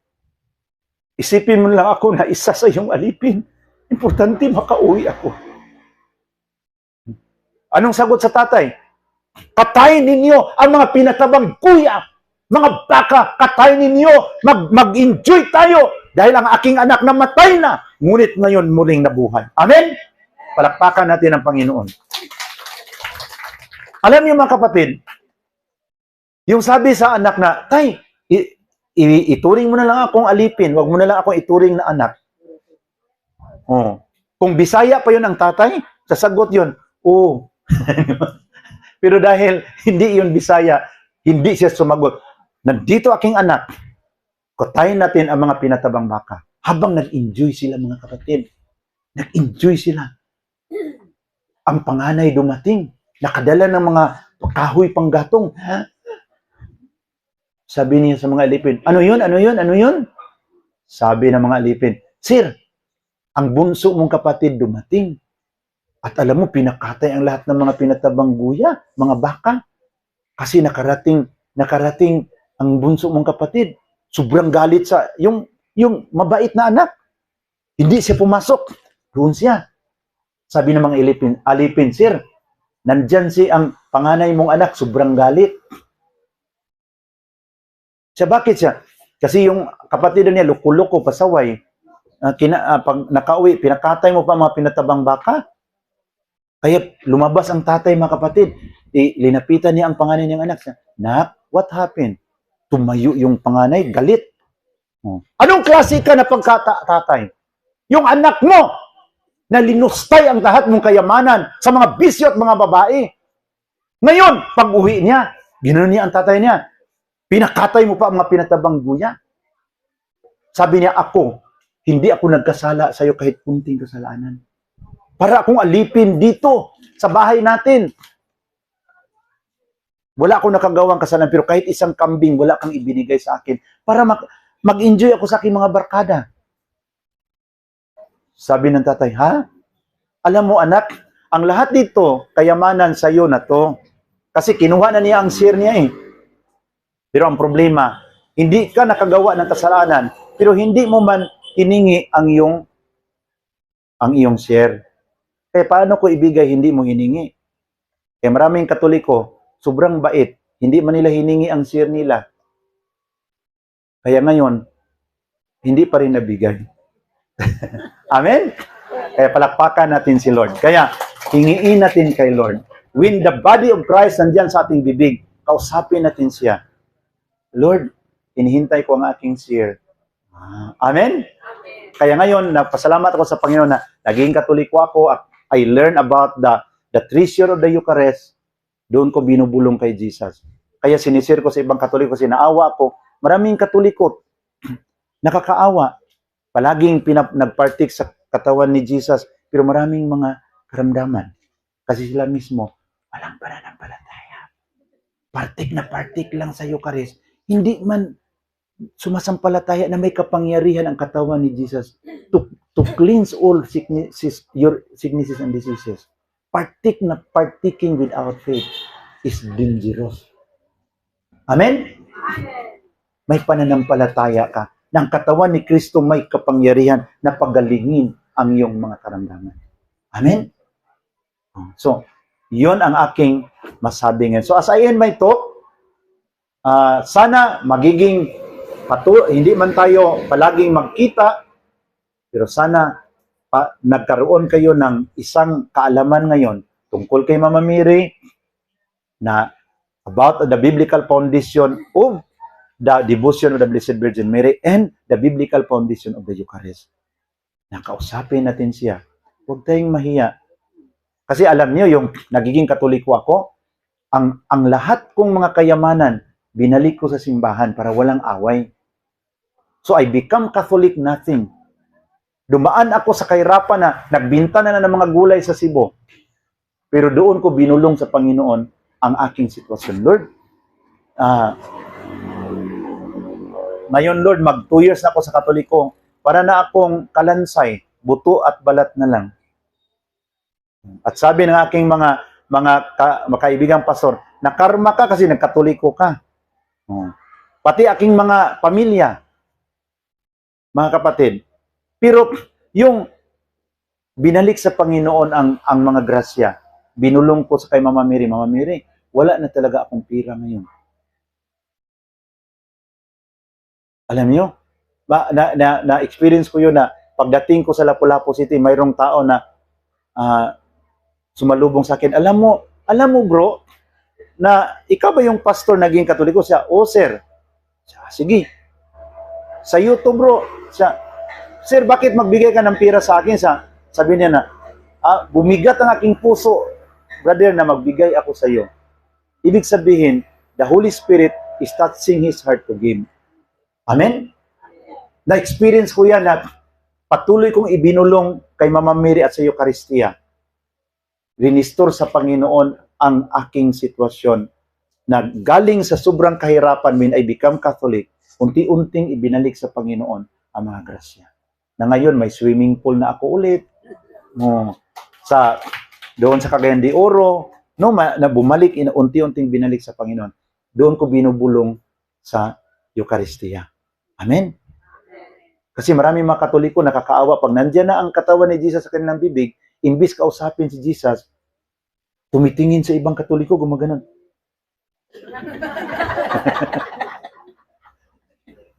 S1: Isipin mo lang ako na isa sa iyong alipin. Importante makauwi ako. Anong sagot sa tatay? Katayin ninyo ang mga pinatabang kuya. Mga baka, katayin ninyo. Mag-enjoy tayo. Dahil ang aking anak namatay na. Ngunit ngayon muling nabuhay. Amen? Palakpakan natin ang Panginoon. Alam niyo mga kapatid, yung sabi sa anak na, Tay, ituring mo na lang akong alipin, wag mo na lang akong ituring na anak. Oh. Kung Bisaya pa yun ang tatay, sasagot yun, oo. Pero dahil hindi yun Bisaya, hindi siya sumagot. Nandito aking anak, katayin natin ang mga pinatabang baka. Habang nag-enjoy sila mga kapatid, nag-enjoy sila. Ang panganay dumating, nakadala ng mga kahoy panggatong. Sabi niya sa mga alipin, ano yun, ano yun, ano yun? Sabi ng mga alipin, Sir, ang bunso mong kapatid dumating. At alam mo, pinakatay ang lahat ng mga pinatabang guya, mga baka. Kasi nakarating ang bunso mong kapatid. Sobrang galit sa, yung mabait na anak. Hindi siya pumasok. Doon siya. Sabi ng mga alipin, Sir, nandyan ang panganay mong anak, sobrang galit. Siya, bakit siya? Kasi yung kapatid niya, luko-luko, pasaway. Pag nakauwi, pinakatay mo pa mga pinatabang baka. Kaya lumabas ang tatay, mga kapatid. Linapitan niya ang panganay niyang anak. Nak, what happened? Tumayo yung panganay, galit. Anong klase ka na pagkatatay? Yung anak mo na linustay ang lahat mong kayamanan sa mga bisyo at mga babae. Ngayon, pag uwi niya, ginanon niya ang tatay niya. Pinakatay mo pa ang mga pinatabang guya. Sabi niya, hindi ako nagkasala sa iyo kahit kunting kasalanan. Para akong alipin dito sa bahay natin. Wala akong nakagawang kasalanan, pero kahit isang kambing, wala kang ibinigay sa akin para mag-enjoy ako sa aking mga barkada. Sabi ng tatay, ha? Alam mo anak, ang lahat dito, kayamanan sa iyo na to. Kasi kinuha na niya ang share niya eh. Pero ang problema, hindi ka nakagawa ng kasalanan, pero hindi mo man hiningi ang iyong share. Kaya paano ko ibigay, hindi mo hiningi? Kaya maraming Katoliko, sobrang bait, hindi man nila hiningi ang share nila. Kaya ngayon, hindi pa rin nabigay. Amen? Kaya palakpakan natin si Lord. Kaya hingiin natin kay Lord. When the body of Christ nandiyan sa ating bibig, kausapin natin siya. Lord, hinihintay ko ang aking share. Amen? Kaya ngayon, napasalamat ako sa Panginoon na naging Katoliko ako at I learned about the treasure of the Eucharist. Doon ko binubulong kay Jesus. Kaya sinisir ko sa ibang Katoliko, sinaawa ako. Maraming Katoliko, nakakaawa. Palaging nagpartik sa katawan ni Jesus, pero maraming mga karamdaman. Kasi sila mismo, walang pananampalataya. Partik lang sa Eucharist. Hindi man sumasampalataya na may kapangyarihan ang katawan ni Jesus to cleanse all your sicknesses and diseases. Partaking without faith is dangerous. Amen? May pananampalataya ka ng katawan ni Kristo, may kapangyarihan na pagalingin ang iyong mga karamdaman. Amen? So, yon ang aking masabi ngayon. So, as I end my talk, sana magiging hindi man tayo palaging magkita, pero sana nagkaroon kayo ng isang kaalaman ngayon tungkol kay Mama Mary na about the biblical foundation of the devotion of the Blessed Virgin Mary and the biblical foundation of the Eucharist. Nakausapin natin siya. Huwag tayong mahiya. Kasi alam niyo, yung nagiging Katoliko ako, ang lahat kong mga kayamanan, binalik ko sa simbahan para walang away. So I become Catholic nothing. Dumaan ako sa kahirapan na nagbinta na ng mga gulay sa Cebu. Pero doon ko binulong sa Panginoon ang aking sitwasyon. Lord, ngayon Lord, 2 years na ako sa Katoliko, para na akong kalansay, buto at balat na lang. At sabi ng aking mga kaibigang pastor, nakarma ka kasi nagkatoliko ka. Pati aking mga pamilya, mga kapatid. Pero yung binalik sa Panginoon ang mga grasya, binulong ko sa kay Mama Mary, wala na talaga akong pira ngayon. Alam niyo, na-experience ko yun na pagdating ko sa Lapu-Lapu City, mayroong tao na sumalubong sa akin. Alam mo bro, na ikaw ba yung pastor naging Katoliko? Siya, oh sir. Siya, sige. Sa YouTube bro, siya, sir, bakit magbigay ka ng pira sa akin? Sabi niya na, bumigat ang aking puso, brother, na magbigay ako sa iyo. Ibig sabihin, the Holy Spirit is touching his heart to give. Amen? Na-experience ko yan na patuloy kong ibinulong kay Mama Mary at sa Eucharistia. Rinistor sa Panginoon ang aking sitwasyon na galing sa sobrang kahirapan when I become Catholic, unti-unting ibinalik sa Panginoon ang mga grasya. Na ngayon may swimming pool na ako ulit. Doon sa Cagayan de Oro, na bumalik, unti-unting binalik sa Panginoon. Doon ko binubulong sa Eucharistia. Amen? Kasi maraming mga Katoliko nakakaawa. Pag nandyan na ang katawan ni Jesus sa kanilang bibig, imbis kausapin si Jesus, tumitingin sa ibang Katoliko, gumaganon.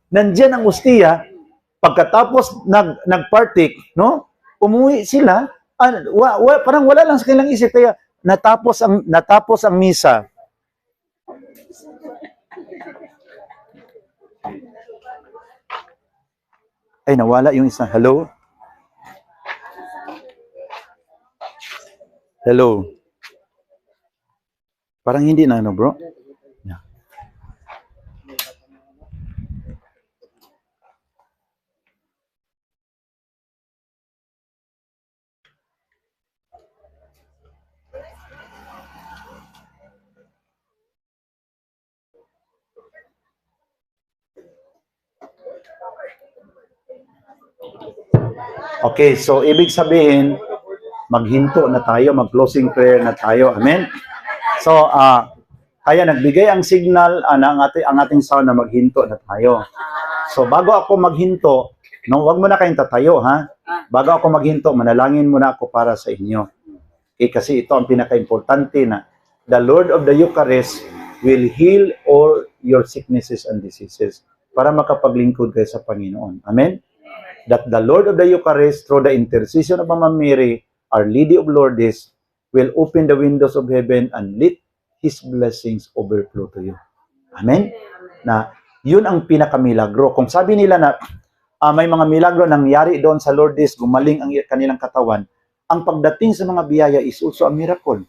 S1: Nandyan ang ostiya, pagkatapos nagpartik, no? Umuwi sila, parang wala lang sa kanilang isip, kaya natapos ang misa. Ay, nawala yung isa. Hello? Hello? Parang hindi na, bro? Yeah. Okay, so ibig sabihin, maghinto na tayo, mag-closing prayer na tayo. Amen? So, kaya nagbigay ang signal ang ating sound na maghinto na tayo. So, bago ako maghinto, wag mo na kayong tatayo, ha? Bago ako maghinto, manalangin muna ako para sa inyo. Kasi ito ang pinaka-importante na the Lord of the Eucharist will heal all your sicknesses and diseases para makapaglingkod kayo sa Panginoon. Amen? That the Lord of the Eucharist, through the intercession of Mama Mary, Our Lady of Lourdes, will open the windows of heaven and let His blessings overflow to you. Amen? Na yun ang pinakamilagro. Kung sabi nila na may mga milagro nangyari doon sa Lourdes, gumaling ang kanilang katawan, ang pagdating sa mga biyaya is also a miracle.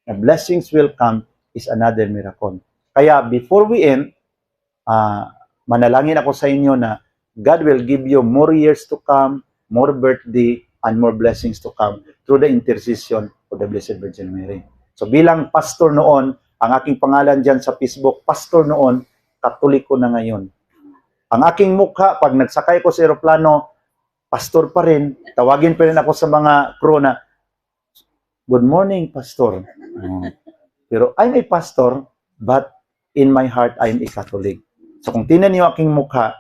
S1: The blessings will come is another miracle. Kaya before we end, manalangin ako sa inyo na God will give you more years to come, more birthday, and more blessings to come through the intercession of the Blessed Virgin Mary. So bilang pastor noon, ang aking pangalan dyan sa Facebook, pastor noon, Katoliko na ngayon. Ang aking mukha, pag nagsakay ko sa aeroplano, pastor pa rin, tawagin pa rin ako sa mga crew na, good morning, pastor. Pero I'm a pastor, but in my heart, I'm a Catholic. So kung tinan niyo aking mukha,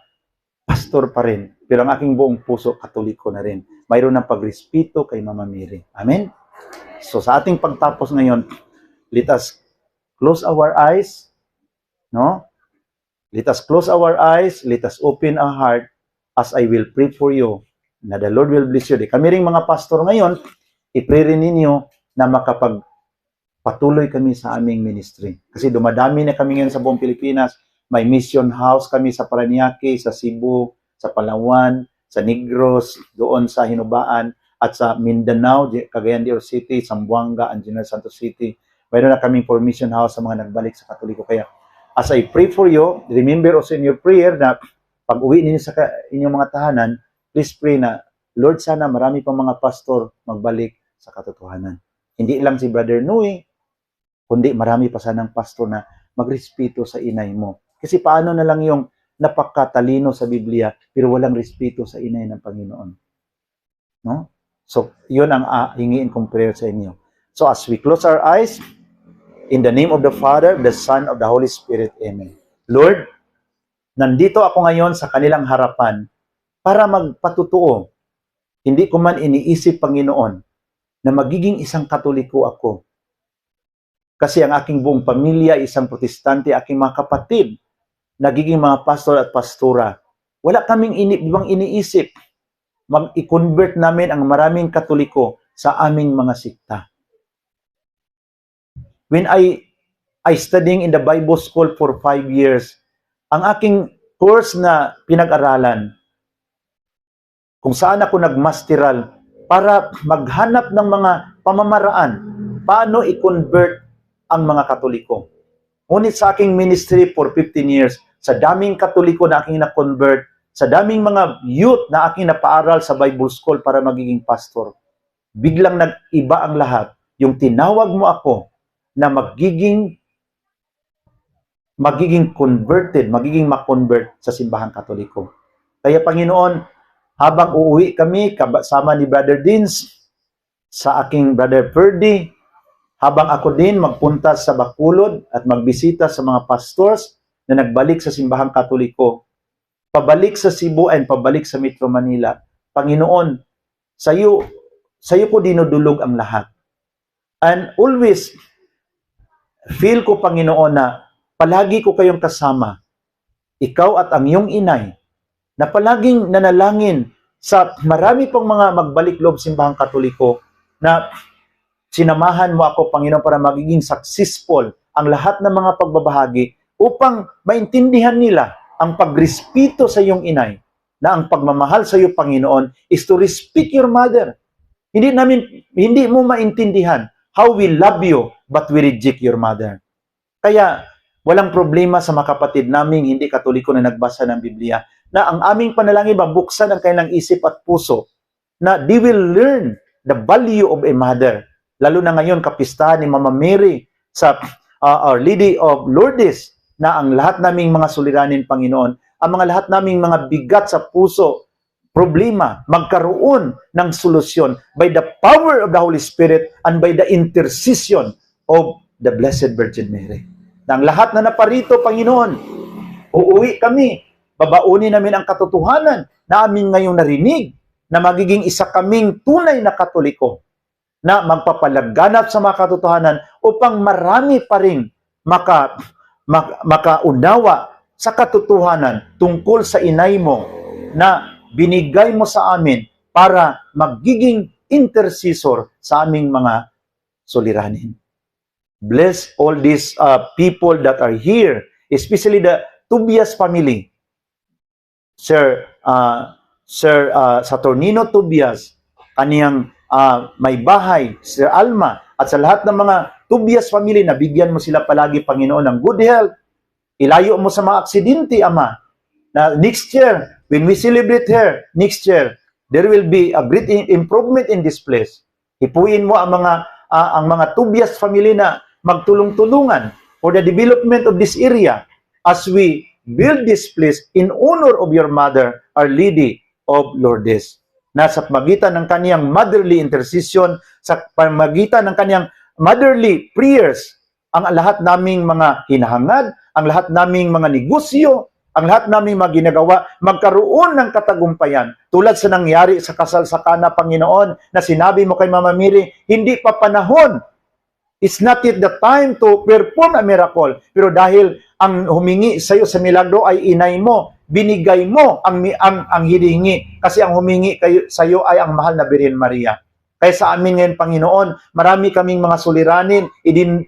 S1: pastor pa rin, pero ang aking buong puso, Katoliko na rin. Mayroon ng pagrespeto kay Mama Mary. Amen? So sa ating pagtapos ngayon, let us close our eyes, no? Let us close our eyes, let us open our heart as I will pray for you, na the Lord will bless you. Kami ring mga pastor ngayon, i-pray rin ninyo na makapagpatuloy kami sa aming ministry. Kasi dumadami na kami ngayon sa buong Pilipinas. May mission house kami sa Parañaque, sa Cebu, sa Palawan, sa Negros, doon sa Hinubaan, at sa Mindanao, Cagayan de Oro City, Zamboanga, and General Santos City. Mayroon na kaming for mission house sa mga nagbalik sa Katoliko. Kaya, as I pray for you, remember also in your prayer na pag uwi ninyo sa inyong mga tahanan, please pray na, Lord, sana marami pang mga pastor magbalik sa katotohanan. Hindi lang si Brother Nui, kundi marami pa sanang pastor na magrespeto sa inay mo. Kasi paano na lang yung napakatalino sa Biblia, pero walang respeto sa inay ng Panginoon. No? So, yun ang hingiin kong prayer sa inyo. So, as we close our eyes, in the name of the Father, the Son, of the Holy Spirit, Amen. Lord, nandito ako ngayon sa kanilang harapan para magpatutuo. Hindi ko man iniisip, Panginoon, na magiging isang Katoliko ako. Kasi ang aking buong pamilya, isang Protestante, aking mga kapatid, nagiging mga pastor at pastora. Wala kaming ibang iniisip. Mag-i-convert namin ang maraming Katoliko sa aming mga sikta. When I studying in the Bible school for 5 years, ang aking course na pinag-aralan, kung saan ako nagmasteral, para maghanap ng mga pamamaraan, paano i-convert ang mga Katoliko. Ngunit sa aking ministry for 15 years, sa daming Katoliko na aking na-convert, sa daming mga youth na aking napaaral sa Bible School para magiging pastor, biglang nag-iba ang lahat. Yung tinawag mo ako na magiging converted, magiging makonvert sa simbahang Katoliko. Kaya Panginoon, habang uuwi kami, kasama ni Brother Dins, sa aking Brother Ferdy, habang ako din magpunta sa Bacolod at magbisita sa mga pastors na nagbalik sa simbahang Katoliko, pabalik sa Cebu and pabalik sa Metro Manila, Panginoon, sa iyo ko dinudulog ang lahat. And always, feel ko, Panginoon, na palagi ko kayong kasama, ikaw at ang iyong inay, na palaging nanalangin sa marami pang mga magbalik loob simbahang Katoliko, na sinamahan mo ako, Panginoon, para magiging successful ang lahat ng mga pagbabahagi upang maintindihan nila ang pagrespeto sa iyong inay, na ang pagmamahal sa iyo, Panginoon, is to respect your mother. Hindi mo maintindihan how we love you, but we reject your mother. Kaya, walang problema sa mga kapatid naming hindi Katoliko na nagbasa ng Biblia, na ang aming panalangin, mabuksan ang kanilang isip at puso, na they will learn the value of a mother. Lalo na ngayon, kapistahan ni Mama Mary sa Our Lady of Lourdes, na ang lahat naming mga suliranin, Panginoon, ang mga lahat naming mga bigat sa puso, problema, magkaroon ng solusyon by the power of the Holy Spirit and by the intercession of the Blessed Virgin Mary. Na ang lahat na naparito, Panginoon, uuwi kami, babaunin namin ang katotohanan na amin ngayong narinig, na magiging isa kaming tunay na Katoliko, na magpapalaganap sa mga katotohanan upang marami pa rin makaunawa sa katotohanan tungkol sa inay mo na binigay mo sa amin para magiging intercessor sa aming mga suliranin. Bless all these people that are here, especially the Tobias family. Sir Saturnino Tobias, kaniyang may bahay, Sir Alma, at sa lahat ng mga Tobias family, na bigyan mo sila palagi, Panginoon, ng good health. Ilayo mo sa mga aksidente, Ama, na next year, when we celebrate her, next year, there will be a great improvement in this place. Hipuin mo ang mga Tobias family na magtulong-tulungan for the development of this area as we build this place in honor of your mother, Our Lady of Lourdes. Na sa pamagitan ng kaniyang motherly intercession, sa pamagitan ng kaniyang motherly prayers, ang lahat naming mga hinahangad, ang lahat naming mga negosyo, ang lahat naming mga ginagawa, magkaroon ng katagumpayan. Tulad sa nangyari sa kasal sa Cana, Panginoon, na sinabi mo kay Mama Mary, hindi pa panahon. It's not yet the time to perform a miracle. Pero dahil ang humingi sa iyo sa milagro ay inay mo, binigay mo ang hiningi. Kasi ang humingi sa iyo ay ang mahal na Birhen Maria. Kaya sa amin ngayon, Panginoon, marami kaming mga suliranin,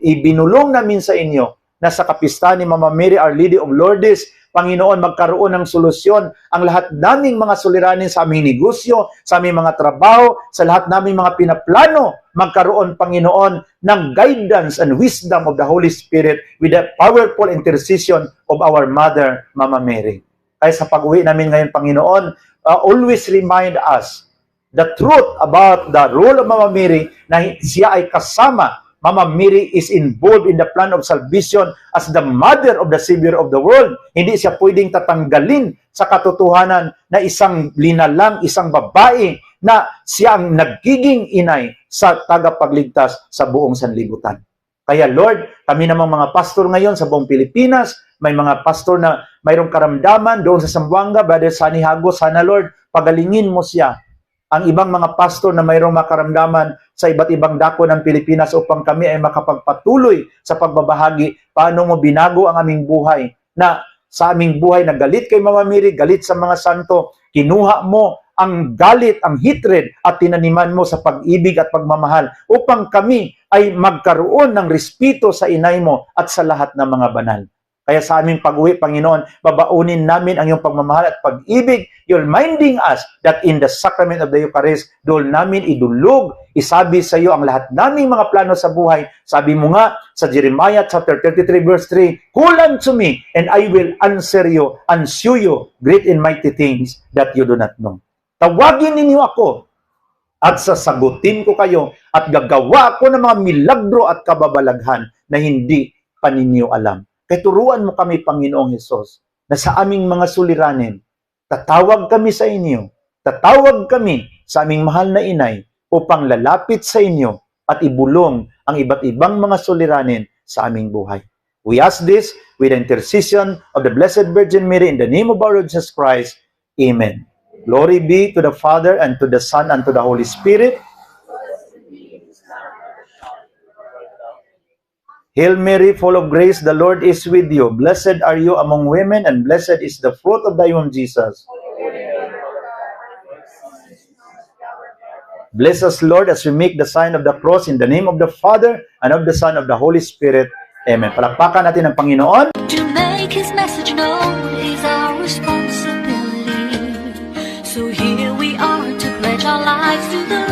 S1: ibinulong namin sa inyo na sa kapistahan ni Mama Mary, Our Lady of Lourdes, Panginoon, magkaroon ng solusyon ang lahat naming mga suliranin sa aming negosyo, sa aming mga trabaho, sa lahat naming mga pinaplano, magkaroon, Panginoon, ng guidance and wisdom of the Holy Spirit with the powerful intercession of our Mother, Mama Mary. Kaya sa pag-uwi namin ngayon, Panginoon, always remind us the truth about the role of Mama Mary, na siya ay kasama. Mama Mary is involved in the plan of salvation as the mother of the Savior of the world. Hindi siya pwedeng tatanggalin sa katotohanan na isang linalang, isang babae, na siya ang nagiging inay sa tagapagligtas sa buong sanlibutan. Kaya Lord, kami namang mga pastor ngayon sa buong Pilipinas, may mga pastor na mayroong karamdaman doon sa Zamboanga, Brother Sunny Hago, sana Lord, pagalingin mo siya. Ang ibang mga pastor na mayroong makaramdaman sa iba't ibang dako ng Pilipinas upang kami ay makapagpatuloy sa pagbabahagi, paano mo binago ang aming buhay, na sa aming buhay na galit kay Mama Mary, galit sa mga santo, kinuha mo ang galit, ang hatred at tinaniman mo sa pag-ibig at pagmamahal upang kami ay magkaroon ng respeto sa inay mo at sa lahat ng mga banal. Kaya sa aming pag-uwi, Panginoon, babaunin namin ang iyong pagmamahal at pag-ibig. You're reminding us that in the sacrament of the Eucharist, doon namin idulog, isabi sa iyo ang lahat naming mga plano sa buhay. Sabi mo nga sa Jeremiah chapter 33 verse 3, "Call unto me, and I will answer you and show you great and mighty things that you do not know." Tawagin ninyo ako at sasagutin ko kayo at gagawa ako ng mga milagro at kababalaghan na hindi pa ninyo alam. Kaya turuan mo kami, Panginoong Hesus, na sa aming mga suliranin, tatawag kami sa inyo, tatawag kami sa aming mahal na inay upang lalapit sa inyo at ibulong ang iba't ibang mga suliranin sa aming buhay. We ask this with the intercession of the Blessed Virgin Mary in the name of our Lord Jesus Christ. Amen. Glory be to the Father, and to the Son, and to the Holy Spirit. Hail Mary, full of grace, the Lord is with you. Blessed are you among women, and blessed is the fruit of thy womb, Jesus. Bless us, Lord, as we make the sign of the cross in the name of the Father, and of the Son, and of the Holy Spirit. Amen. Palakpakan natin ang Panginoon.
S2: To make His message known is our responsibility. So here we are to pledge our lives to the